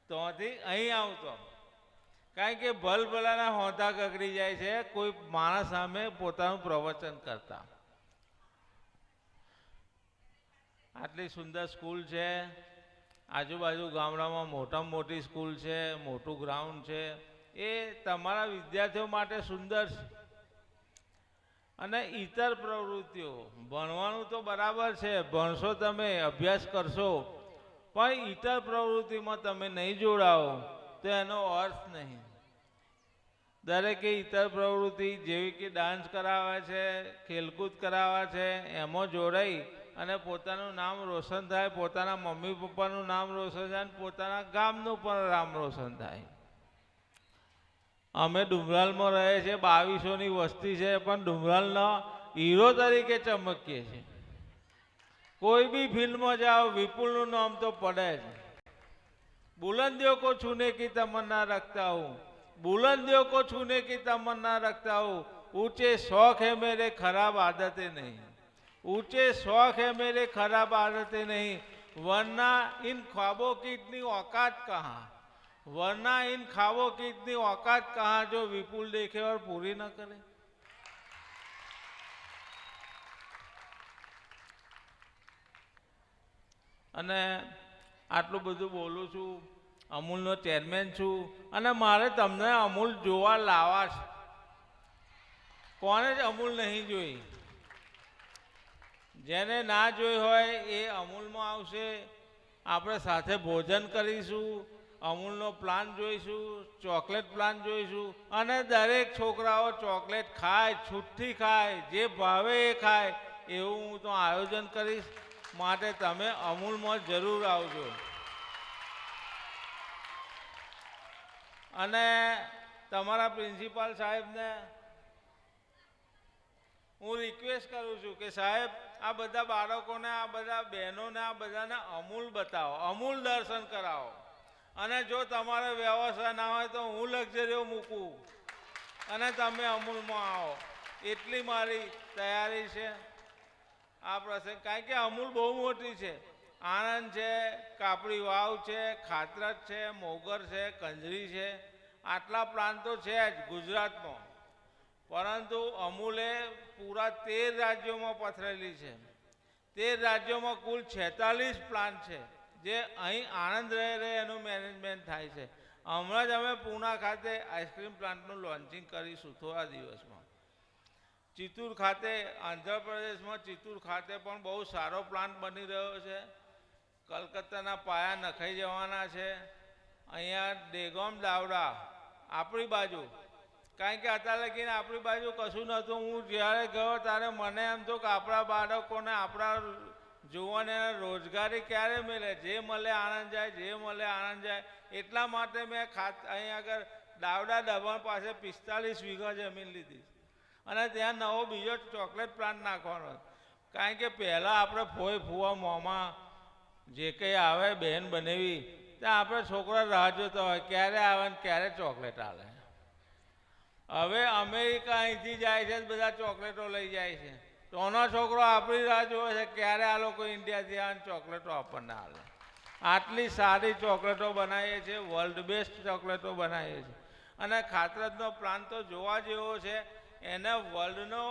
તોથી અહીં આવતો, કારણ કે ભલભલાના હોદ્દા ગગડી જાય છે કોઈ માણસ સામે પોતાનું પ્રવચન કરતા. આટલી સુંદર સ્કૂલ છે, આજુબાજુ ગામડામાં મોટામાં મોટી સ્કૂલ છે, મોટું ગ્રાઉન્ડ છે, એ તમારા વિદ્યાર્થીઓ માટે સુંદર છે. અને ઇતર પ્રવૃત્તિઓ, ભણવાનું તો બરાબર છે, ભણશો તમે, અભ્યાસ કરશો, પણ ઇતર પ્રવૃત્તિમાં તમે નહીં જોડાઓ તો એનો અર્થ નહીં. દરેકે ઇતર પ્રવૃત્તિ જેવી કે ડાન્સ કરાવે છે, ખેલકૂદ કરાવે છે, એમાં જોડાઈ અને પોતાનું નામ રોશન થાય, પોતાના મમ્મી પપ્પાનું નામ રોશન થાય, પોતાના ગામનું પણ નામ રોશન થાય. અમે ડુમરાલમાં રહે છે, 2200ની વસ્તી છે, પણ ડુમરાલના હીરો તરીકે ચમકીએ છીએ. કોઈ બી ફિલ્મમાં જાઓ, વિપુલનું નામ તો પડે જ. बुलंदियों को छूने की तमन्ना रखता हूँ, बुलंदियों को छूने की तमन्ना रखता हूँ. ऊंचे शौक है मेरे, खराब आदतें नहीं. ऊंचे शौक है मेरे, खराब आदतें नहीं. वरना इन ख्वाबों की इतनी औकात कहाँ, वरना इन ख्वाबों की इतनी औकात कहाँ जो विपुल देखे और पूरी न करे. અને આટલું બધું બોલું છું, અમૂલનો ચેરમેન છું, અને મારે તમને અમૂલ જોવા લાવવા છે. કોને જ અમૂલ નહીં જોઈ? જેને ના જોઈ હોય એ અમૂલમાં આવશે, આપણે સાથે ભોજન કરીશું, અમૂલનો પ્લાન જોઈશું, ચોકલેટ પ્લાન જોઈશું, અને દરેક છોકરાઓ ચોકલેટ ખાય, છૂટથી ખાય, જે ભાવે એ ખાય, એવું હું તો આયોજન કરીશ. માટે તમે અમૂલમાં જરૂર આવજો. અને તમારા પ્રિન્સિપાલ સાહેબને હું રિક્વેસ્ટ કરું છું કે સાહેબ, આ બધા બાળકોને, આ બધા બહેનોને, આ બધાને અમૂલ બતાવો, અમૂલ દર્શન કરાવો. અને જો તમારે વ્યવસ્થા ના હોય તો હું લક્ઝરીઓ મૂકું અને તમે અમૂલમાં આવો, એટલી મારી તૈયારી છે આ પ્રસંગ. કારણ કે અમૂલ બહુ મોટી છે. આણંદ છે, કાપડી વાવ છે, ખાતરજ છે, મોગર છે, કંજરી છે, આટલા પ્લાન્ટો છે જ ગુજરાતમાં. પરંતુ અમૂલે પૂરા 13 રાજ્યોમાં પથરેલી છે. 13 રાજ્યોમાં કુલ 46 પ્લાન્ટ છે, જે અહીં આણંદ રહે એનું મેનેજમેન્ટ થાય છે. હમણાં જ અમે પૂના ખાતે આઈસ્ક્રીમ પ્લાન્ટનું લોન્ચિંગ કરીશું થોડા દિવસમાં. ચિત્તૂર ખાતે, આંધ્રપ્રદેશમાં ચિત્તૂર ખાતે પણ બહુ સારો પ્લાન્ટ બની રહ્યો છે. કલકત્તાના પાયા નખાઈ જવાના છે. અહીંયા ડેગોમ દાવડા આપણી બાજુ, કારણ કે અત્યારે લગીને આપણી બાજુ કશું નહોતું. હું જ્યારે ગયો ત્યારે મને એમ તો કે આપણા બાળકોને, આપણા જોવાને રોજગારી ક્યારે મળે, જે મળે આણંદ જાય, જે મળે આણંદ જાય. એટલા માટે મેં અહીં આગળ દાવડા દબાણ પાસે 45 વીઘા જમીન લીધી અને ત્યાં નવો બીજો ચોકલેટ પ્લાન્ટ નાખવાનો. કારણ કે પહેલાં આપણે ફોઈ ફૂવા મોંમાં જે કંઈ આવે બહેન બનેવી, ત્યાં આપણે છોકરા રાહ જોતા હોય ક્યારે આવે ને ક્યારે ચોકલેટ આવે. હવે અમેરિકા અહીંથી જાય છે, બધા ચોકલેટો લઈ જાય છે. તોનો છોકરો આપણી રાહ જોવે છે ક્યારે આ લોકો ઇન્ડિયાથી આવે ચોકલેટો આપણને આવે. આટલી સારી ચોકલેટો બનાવીએ છીએ, વર્લ્ડ બેસ્ટ ચોકલેટો બનાવીએ છીએ. અને ખાતરજનો પ્લાન્ટ તો જોવા જેવો છે. એને વર્લ્ડનો,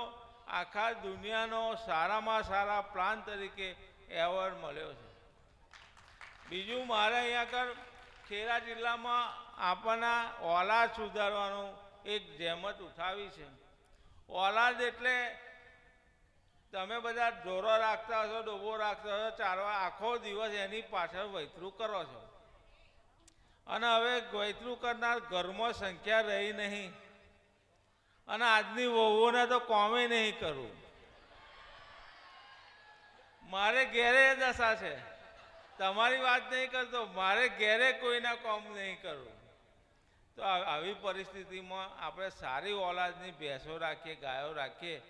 આખા દુનિયાનો સારામાં સારા પ્લાન તરીકે એવોર્ડ મળ્યો છે. બીજું, મારે અહીંયા આગળ ખેડા જિલ્લામાં આપણના ઓલાદ સુધારવાનું એક જહેમત ઉઠાવી છે. ઓલાદ એટલે તમે બધા ઢોરો રાખતા હશો, ડોબો રાખતા હશો, ચારવા આખો દિવસ એની પાછળ વૈતરું કરો છો. અને હવે ગોયત્રું કરનાર ઘરમાં સંખ્યા રહી નહીં, અને આજની વહુઓને તો કોમે નહીં કરવું. મારે ઘેરે એ દશા છે, તમારી વાત નહીં કરતો, મારે ઘેરે કોઈના કોમ નહીં કરવું. તો આવી પરિસ્થિતિમાં આપણે સારી ઓલાદની ભેંસો રાખીએ, ગાયો રાખીએ,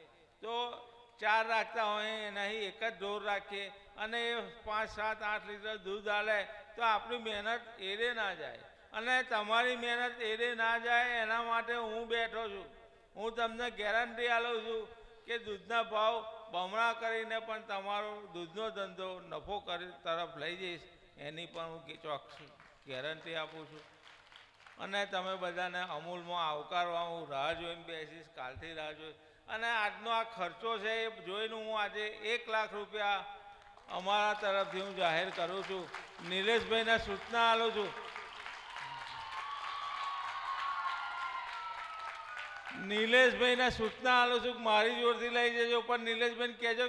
તો 4 રાખતા હોય એનાથી એક જ ઢોર રાખીએ અને એ 5, 7, 8 લીટર દૂધ આલે તો આપણી મહેનત એરે ના જાય. અને તમારી મહેનત એરે ના જાય એના માટે હું બેઠો છું. હું તમને ગેરંટી આપું છું કે દૂધના ભાવ બમણા કરીને પણ તમારો દૂધનો ધંધો નફો તરફ લઈ જઈશ, એની પણ હું ચોક્કસ ગેરંટી આપું છું. અને તમે બધાને અમૂલમાં આવકારવા હું રાહ જોઈને બેસીશ, કાલથી રાહ જોઈશ. અને આજનો આ ખર્ચો છે એ જોઈને હું આજે 1 લાખ રૂપિયા અમારા તરફથી હું જાહેર કરું છું. નિલેશભાઈને સૂચના આપું છું. નિલેશભાઈને સૂચના આપું છું કે મારી જોડથી લઈ જજો, પણ નિલેશભાઈને કહેજો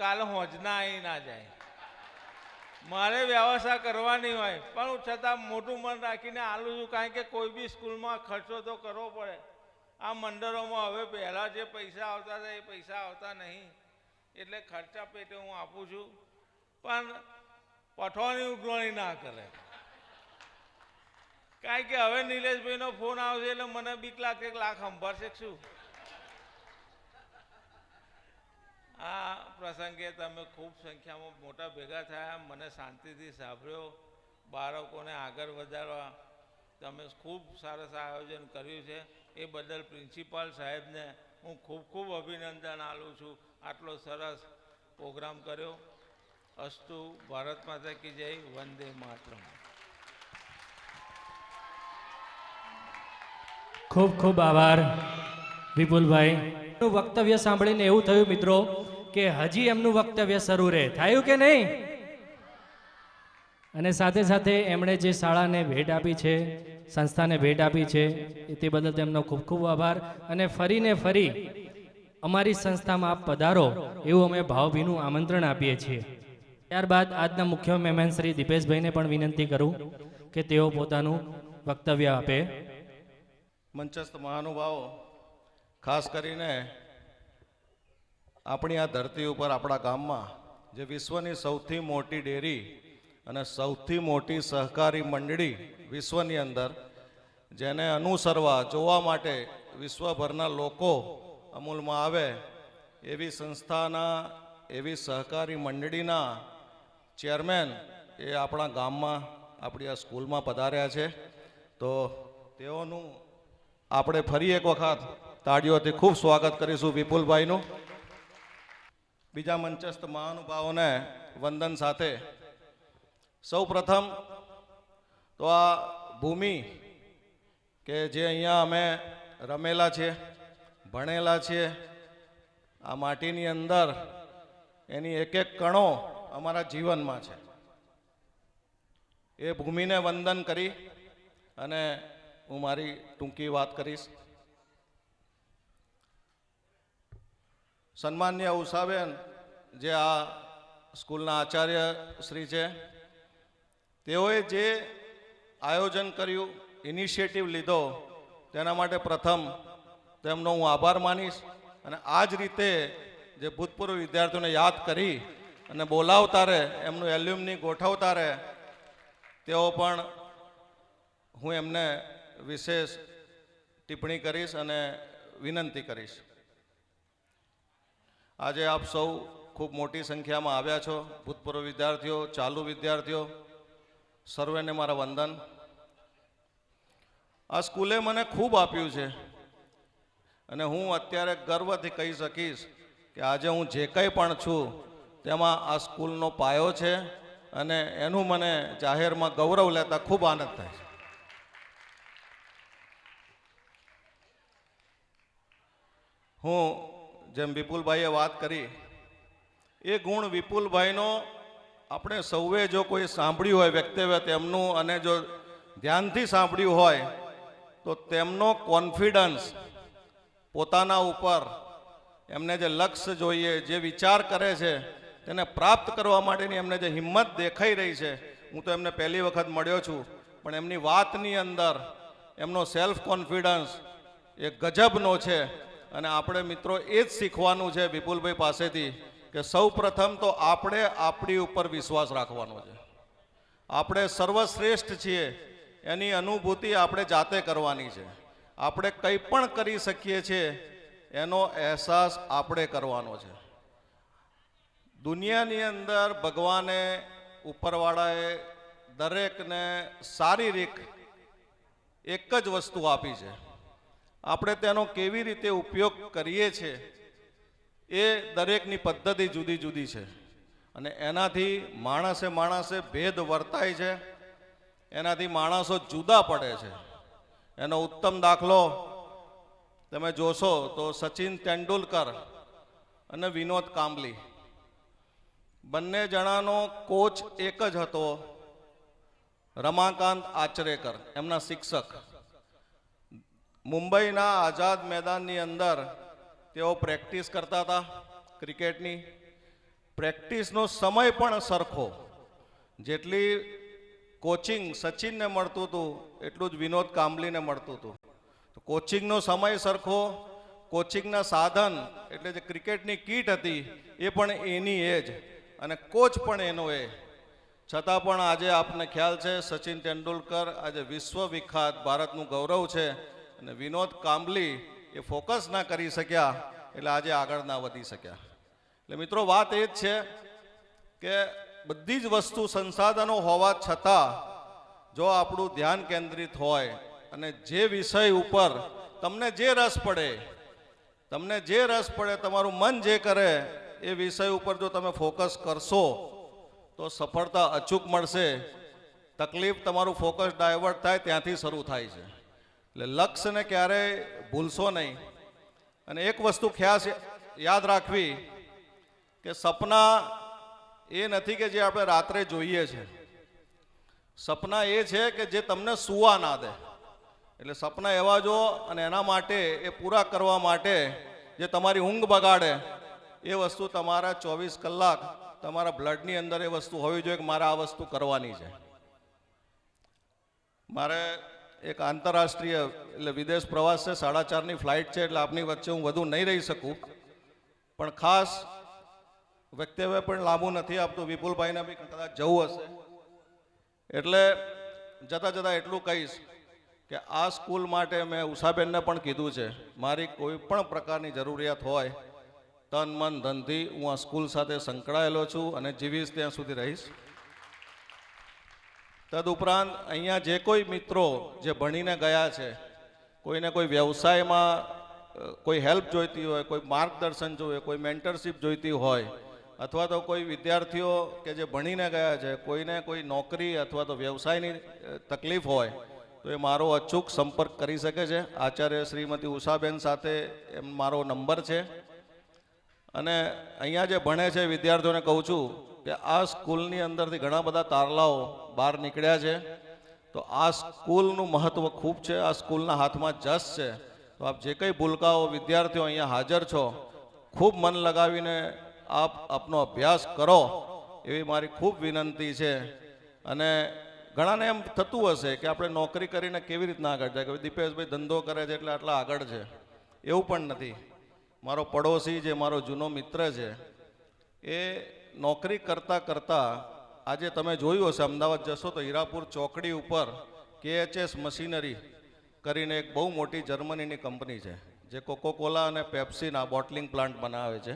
કાલે હોજના આવી ના જાય. મારે વ્યવસ્થા કરવાની હોય પણ હું છતાં મોટું મન રાખીને આલું છું, કારણ કે કોઈ બી સ્કૂલમાં ખર્ચો તો કરવો પડે. આ મંડળોમાં હવે પહેલાં જે પૈસા આવતા હતા એ પૈસા આવતા નહીં, એટલે ખર્ચા પેટે હું આપું છું. પણ પઠવાની ઉઘરાણી ના કરે, કારણ કે હવે નિલેશભાઈનો ફોન આવશે એટલે મને બીક લાગે 1 લાખ સંભાળશે શું. આ પ્રસંગે તમે ખૂબ સંખ્યામાં મોટા ભેગા થયા, મને શાંતિથી સાંભળ્યો, બાળકોને આગળ વધારવા તમે ખૂબ સરસ આયોજન કર્યું છે. એ બદલ પ્રિન્સિપાલ સાહેબને હું ખૂબ ખૂબ અભિનંદન આપું છું. આટલો સરસ પ્રોગ્રામ કર્યો. અસ્તુ. ભારત માતા કી જય. વંદે માતરમ. ખૂબ ખૂબ આભાર વિપુલભાઈ. એમનું વક્તવ્ય સાંભળીને એવું થયું મિત્રો કે હજી એમનું વક્તવ્ય શરૂ રહે, થયું કે નહીં? અને સાથે સાથે એમણે જે શાળાને ભેટ આપી છે, સંસ્થાને ભેટ આપી છે, તે બદલ તેમનો ખૂબ ખૂબ આભાર. અને ફરીને ફરી અમારી સંસ્થામાં આપ પધારો એવું અમે ભાવભીનું આમંત્રણ આપીએ છીએ. ત્યારબાદ આજના મુખ્ય મહેમાન શ્રી દીપેશભાઈને પણ વિનંતી કરું કે તેઓ પોતાનું વક્તવ્ય આપે. મંચસ્થ મહાનુભાવો, ખાસ કરીને આપણી આ ધરતી ઉપર આપણા ગામમાં જે વિશ્વની સૌથી મોટી ડેરી અને સૌથી મોટી સહકારી મંડળી વિશ્વની અંદર, જેને અનુસરવા જોવા માટે વિશ્વભરના લોકો અમૂલમાં આવે, એવી સંસ્થાના, એવી સહકારી મંડળીના ચેરમેન એ આપણા ગામમાં, આપણી આ સ્કૂલમાં પધાર્યા છે. તો તેઓનું આપણે ફરી એક વખત તાળીઓથી ખૂબ સ્વાગત કરીશું વિપુલભાઈનું. બીજા મંચસ્થ મહાનુભાવોને વંદન સાથે સૌ પ્રથમ તો આ ભૂમિ કે જે અહીંયા અમે રમેલા છીએ, ભણેલા છીએ, આ માટીની અંદર એની એક એક કણો અમારા જીવનમાં છે. એ ભૂમિને વંદન કરી અને હું મારી ટૂંકી વાત કરીશ. સન્માનીય ઉષાબેન જે આ સ્કૂલના આચાર્ય શ્રી છે, તેઓએ જે આયોજન કર્યું, ઇનિશિયેટિવ લીધો, તેના માટે પ્રથમ તેમનો હું આભાર માનીશ. અને આ જ રીતે જે ભૂતપૂર્વ વિદ્યાર્થીઓને યાદ કરી અને બોલાવતા રહે, એમનું એલ્યુમની ગોઠવતા રહે, તેઓ પણ હું એમને વિશેષ ટિપ્પણી કરીશ અને વિનંતી કરીશ. આજે આપ સૌ ખૂબ મોટી સંખ્યામાં આવ્યા છો, ભૂતપૂર્વ વિદ્યાર્થીઓ, ચાલુ વિદ્યાર્થીઓ, સર્વેને મારા વંદન. આ સ્કૂલે મને ખૂબ આપ્યું છે અને હું અત્યારે ગર્વથી કહી શકીશ કે આજે હું જે કંઈ પણ છું તેમાં આ સ્કૂલનો પાયો છે અને એનું મને જાહેરમાં ગૌરવ લેતા ખૂબ આનંદ થાય છે. હું જેમ વિપુલભાઈએ વાત કરી, એ ગુણ વિપુલભાઈનો આપણે સૌએ જો કોઈ સાંભળ્યું હોય વક્તવ્ય તેમનું અને જો ધ્યાનથી સાંભળ્યું હોય તો તેમનો કોન્ફિડન્સ પોતાના ઉપર, એમને જે લક્ષ્ય જોઈએ, જે વિચાર કરે છે તેને પ્રાપ્ત કરવા માટેની એમને જે હિંમત દેખાઈ રહી છે, હું તો એમને પહેલી વખત મળ્યો છું પણ એમની વાતની અંદર એમનો સેલ્ફ કોન્ફિડન્સ એ ગજબનો છે. અને આપણે મિત્રો એ જ શીખવાનું છે વિપુલભાઈ પાસેથી કે સૌ પ્રથમ તો આપણે આપણી ઉપર વિશ્વાસ રાખવાનો છે. આપણે સર્વશ્રેષ્ઠ છીએ એની અનુભૂતિ આપણે જાતે કરવાની છે. આપણે કંઈ પણ કરી શકીએ છીએ એનો અહેસાસ આપણે કરવાનો છે. દુનિયાની અંદર ભગવાને ઉપરવાળાએ દરેકને શારીરિક એક જ વસ્તુ આપી છે. આપણે તેનો કેવી રીતે ઉપયોગ કરીએ છીએ એ દરેકની પદ્ધતિ જુદી જુદી છે. અને એનાથી માણસે ભેદ વર્તાય છે, એનાથી માણસો જુદા પડે છે. એનો ઉત્તમ દાખલો તમે જોશો તો સચિન તેંડુલકર અને વિનોદ કાંબલી બંને જણાનો કોચ એક જ હતો, રમાકાંત આચરેકર એમના શિક્ષક. મુંબઈના આઝાદ મેદાનની અંદર તેઓ પ્રેક્ટિસ કરતા હતા ક્રિકેટની. પ્રેક્ટિસનો સમય પણ સરખો. જેટલી કોચિંગ સચિનને મળતું હતું એટલું જ વિનોદ કાંબલીને મળતું હતું. તો કોચિંગનો સમય સરખો, કોચિંગના સાધન એટલે જે ક્રિકેટની કીટ હતી એ પણ એની એ જ, અને કોચ પણ એનો એ. છતાં પણ આજે આપને ખ્યાલ છે સચિન તેંડુલકર આજે વિશ્વવિખ્યાત ભારતનું ગૌરવ છે, અને વિનોદ કાંબલી એ ફોકસ ના કરી શક્યા એટલે આજે આગળ ના વધી શક્યા. એટલે મિત્રો વાત એ જ છે કે બધી જ વસ્તુ સંસાધનો હોવા છતાં જો આપણું ધ્યાન કેન્દ્રિત હોય અને જે વિષય ઉપર તમને જે રસ પડે તમારું મન જે કરે એ વિષય ઉપર જો તમે ફોકસ કરશો તો સફળતા અચૂક મળશે. તકલીફ તમારું ફોકસ ડાયવર્ટ થાય ત્યાંથી શરૂ થાય છે. એટલે લક્ષ્યને ક્યારેય ભૂલશો નહીં. અને એક વસ્તુ ખાસ યાદ રાખવી કે સપના એ નથી કે જે આપણે રાત્રે જોઈએ છે. સપના એ છે કે જે તમને સૂવા ના દે. એટલે સપના એવા જો, અને એના માટે એ પૂરા કરવા માટે જે તમારી ઊંઘ બગાડે એ વસ્તુ તમારા 24 કલાક તમારા બ્લડની અંદર એ વસ્તુ હોવી જોઈએ કે મારે આ વસ્તુ કરવાની છે. મારે એક આંતરરાષ્ટ્રીય એટલે વિદેશ પ્રવાસ છે, 4:30ની ફ્લાઇટ છે, એટલે આપની વચ્ચે હું વધુ નહીં રહી શકું. પણ ખાસ વક્તવ્ય પણ લાંબુ નથી આપતું, વિપુલભાઈને બી કદાચ જવું હશે એટલે જતાં એટલું કહીશ કે આ સ્કૂલ માટે મેં ઉષાબેનને પણ કીધું છે, મારી કોઈ પણ પ્રકારની જરૂરિયાત હોય તન મન ધનથી હું આ સ્કૂલ સાથે સંકળાયેલો છું અને જીવીશ ત્યાં સુધી રહીશ. તદુપરાંત અહીંયા જે કોઈ મિત્રો જે ભણીને ગયા છે, કોઈને કોઈ વ્યવસાયમાં કોઈ હેલ્પ જોઈતી હોય, કોઈ માર્ગદર્શન જોઈએ, કોઈ મેન્ટરશીપ જોઈતી હોય, અથવા તો કોઈ વિદ્યાર્થીઓ કે જે ભણીને ગયા છે કોઈને કોઈ નોકરી અથવા તો વ્યવસાયની તકલીફ હોય તો એ મારો અચૂક સંપર્ક કરી શકે છે. આચાર્ય શ્રીમતી ઉષાબેન સાથે એમ મારો નંબર છે. અને અહીંયા જે ભણે છે વિદ્યાર્થીઓને કહું છું કે આ સ્કૂલની અંદરથી ઘણા બધા તારલાઓ બહાર નીકળ્યા છે. તો આ સ્કૂલનું મહત્ત્વ ખૂબ છે. આ સ્કૂલના હાથમાં જશ છે. તો આપ જે કંઈ ભૂલકાઓ વિદ્યાર્થીઓ અહીંયા હાજર છો, ખૂબ મન લગાવીને આપ આપનો અભ્યાસ કરો એવી મારી ખૂબ વિનંતી છે. અને ઘણાને એમ થતું હશે કે આપણે નોકરી કરીને કેવી રીતના આગળ જાય, કે દીપેશભાઈ ધંધો કરે છે એટલે આટલા આગળ છે. એવું પણ નથી. મારો પડોશી જે મારો જૂનો મિત્ર છે એ નોકરી કરતાં આજે તમે જોયું હશે અમદાવાદ જશો તો હીરાપુર ચોકડી ઉપર KHS મશીનરી કરીને એક બહુ મોટી જર્મનીની કંપની છે જે કોકોકોલા અને પેપ્સીના બોટલિંગ પ્લાન્ટ બનાવે છે.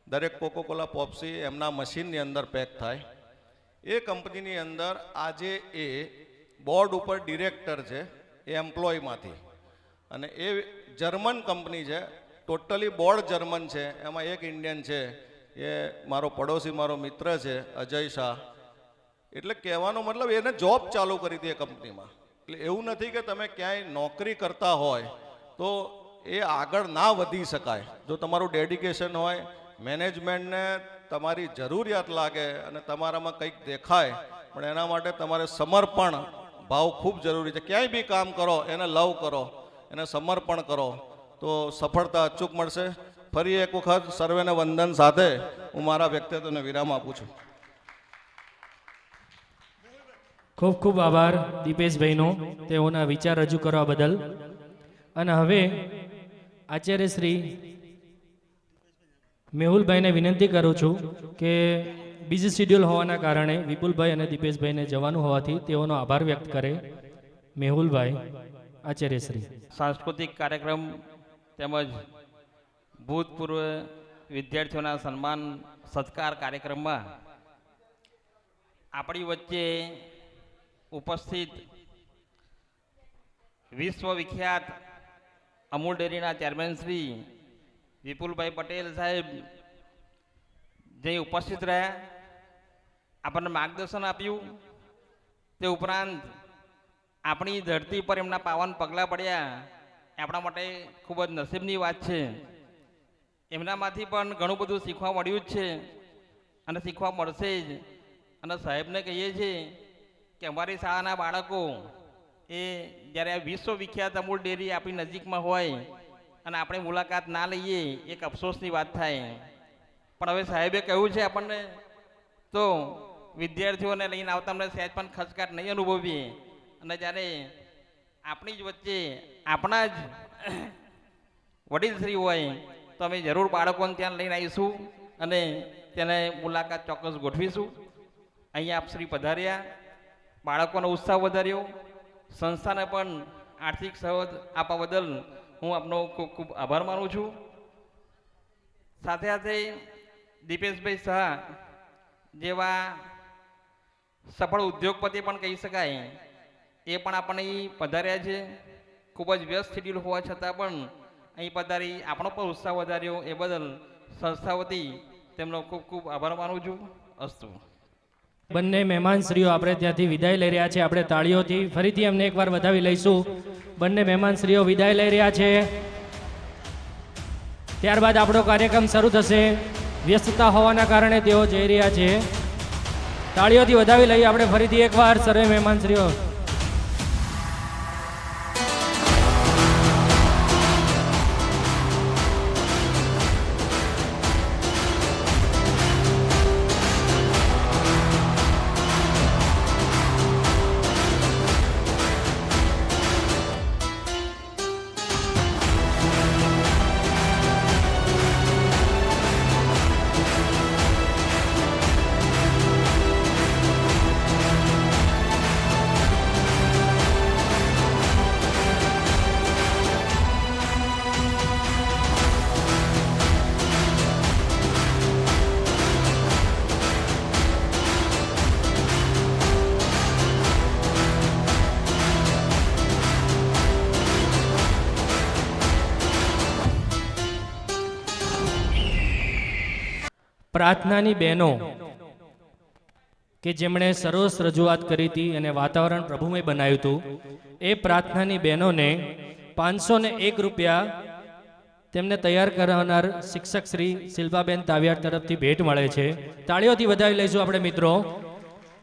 દરેક કોકોકોલા પેપ્સી એમના મશીનની અંદર પેક થાય. એ કંપનીની અંદર આજે એ બોર્ડ ઉપર ડિરેક્ટર છે, એ એમ્પ્લોયમાંથી. અને એ જર્મન કંપની છે, ટોટલી બોર્ડ જર્મન છે, એમાં એક ઇન્ડિયન છે, એ મારો પડોશી મારો મિત્ર છે અજય શાહ. એટલે કહેવાનો મતલબ એને જોબ ચાલુ કરી હતી એ કંપનીમાં. એટલે એવું નથી કે તમે ક્યાંય નોકરી કરતા હોય તો એ આગળ ના વધી શકાય. જો તમારું ડેડિકેશન હોય, મેનેજમેન્ટને તમારી જરૂરિયાત લાગે અને તમારામાં કંઈક દેખાય, પણ એના માટે તમારે સમર્પણ ભાવ ખૂબ જરૂરી છે. ક્યાંય બી કામ કરો એને લવ કરો, એને સમર્પણ કરો તો સફળતા અચૂક મળશે. ફરી એક વખત સર્વેને વંદન સાથે હું મારા વ્યક્તિત્વને વિરામ આપું છું. ખૂબ ખૂબ આભાર દીપેશભાઈનો તેઓના વિચાર રજૂ કરવા બદલ. અને હવે આચાર્ય શ્રી મેહુલભાઈને વિનંતી કરું છું કે બીજી શિડ્યુલ હોવાના કારણે વિપુલભાઈ અને દીપેશભાઈને જવાનું હોવાથી તેઓનો આભાર વ્યક્ત કરે. મેહુલભાઈ, આચાર્ય શ્રી. સાંસ્કૃતિક કાર્યક્રમ તેમજ ભૂતપૂર્વ વિદ્યાર્થીઓના સન્માન સત્કાર કાર્યક્રમમાં આપણી વચ્ચે ઉપસ્થિત વિશ્વવિખ્યાત અમૂલ ડેરીના ચેરમેન શ્રી વિપુલભાઈ પટેલ સાહેબ જે ઉપસ્થિત રહ્યા, આપણને માર્ગદર્શન આપ્યું. તે ઉપરાંત આપણી ધરતી પર એમના પાવન પગલાં પડ્યા એ આપણા માટે ખૂબ જ નસીબની વાત છે. એમનામાંથી પણ ઘણું બધું શીખવા મળ્યું જ છે અને શીખવા મળશે જ. અને સાહેબને કહીએ છીએ કે અમારી શાળાના બાળકો એ જ્યારે આ વિશ્વવિખ્યાત અમૂલ ડેરી આપણી નજીકમાં હોય અને આપણે મુલાકાત ના લઈએ એક અફસોસની વાત થાય. પણ હવે સાહેબે કહ્યું છે આપણને તો વિદ્યાર્થીઓને લઈને આવતા અમને સહેજ પણ ખચકાટ નહીં અનુભવીએ. અને જ્યારે આપણી જ વચ્ચે આપણા જ વડીલશ્રી હોય તો અમે જરૂર બાળકોને ત્યાં લઈને આવીશું અને તેને મુલાકાત ચોક્કસ ગોઠવીશું. અહીંયા આપ શ્રી પધાર્યા, બાળકોનો ઉત્સાહ વધાર્યો, સંસ્થાને પણ આર્થિક સહયોગ આપવા બદલ હું આપનો ખૂબ ખૂબ આભાર માનું છું. સાથે સાથે દીપેશભાઈ શાહ જેવા સફળ ઉદ્યોગપતિ પણ કહી શકાય, એ પણ આપણને અહીં પધાર્યા છે. ખૂબ જ વ્યસ્ત શેડ્યુલ હોવા છતાં પણ અહીં પધારી આપણો પણ ઉત્સાહ વધાર્યો એ બદલ સંસ્થા વતી તેમનો ખૂબ ખૂબ આભાર માનું છું. અસ્તુ. બંને મહેમાનશ્રીઓ આપણે ત્યાંથી વિદાય લઈ રહ્યા છે. આપણે તાળીઓથી ફરીથી એમને એકવાર વધાવી લઈશું. બંને મહેમાનશ્રીઓ વિદાય લઈ રહ્યા છે. ત્યારબાદ આપણો કાર્યક્રમ શરૂ થશે. વ્યસ્તતા હોવાના કારણે તેઓ જઈ રહ્યા છે. તાળીઓથી વધાવી લઈએ આપણે ફરીથી એકવાર સર્વે મહેમાનશ્રીઓ. પ્રાર્થનાની બહેનો કે જેમણે સરસ રજૂઆત કરી હતી અને વાતાવરણ પ્રભુમય બનાવ્યું હતું, એ પ્રાર્થનાની બહેનોને 501 રૂપિયા તેમને તૈયાર કરનાર શિક્ષક શ્રી શિલ્પાબેન તાવિયાડ તરફથી ભેટ મળે છે. તાળીઓથી વધાવી લઈશું આપણે મિત્રો.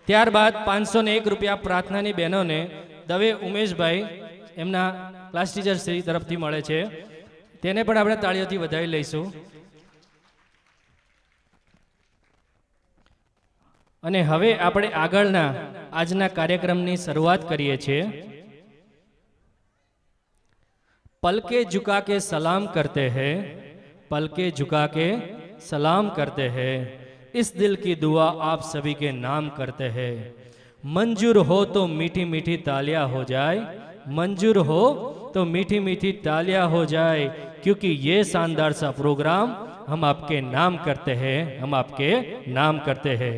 ત્યારબાદ 501 રૂપિયા પ્રાર્થનાની બહેનોને દવે ઉમેશભાઈ એમના ક્લાસ ટીચર શ્રી તરફથી મળે છે. તેને પણ આપણે તાળીઓથી વધાવી લઈશું. અને હવે આપણે આગળના આજના કાર્યક્રમની શરૂઆત કરીએ છીએ. पलके झुका के सलाम करते हैं, पलके झुका के सलाम करते हैं, इस दिल की दुआ आप सभी के नाम करते हैं. मंजूर हो तो मीठी मीठी तालियां हो जाए, मंजूर हो तो मीठी मीठी तालियां हो जाए, क्योंकि ये शानदार सा प्रोग्राम हम आपके नाम करते हैं, हम आपके नाम करते हैं.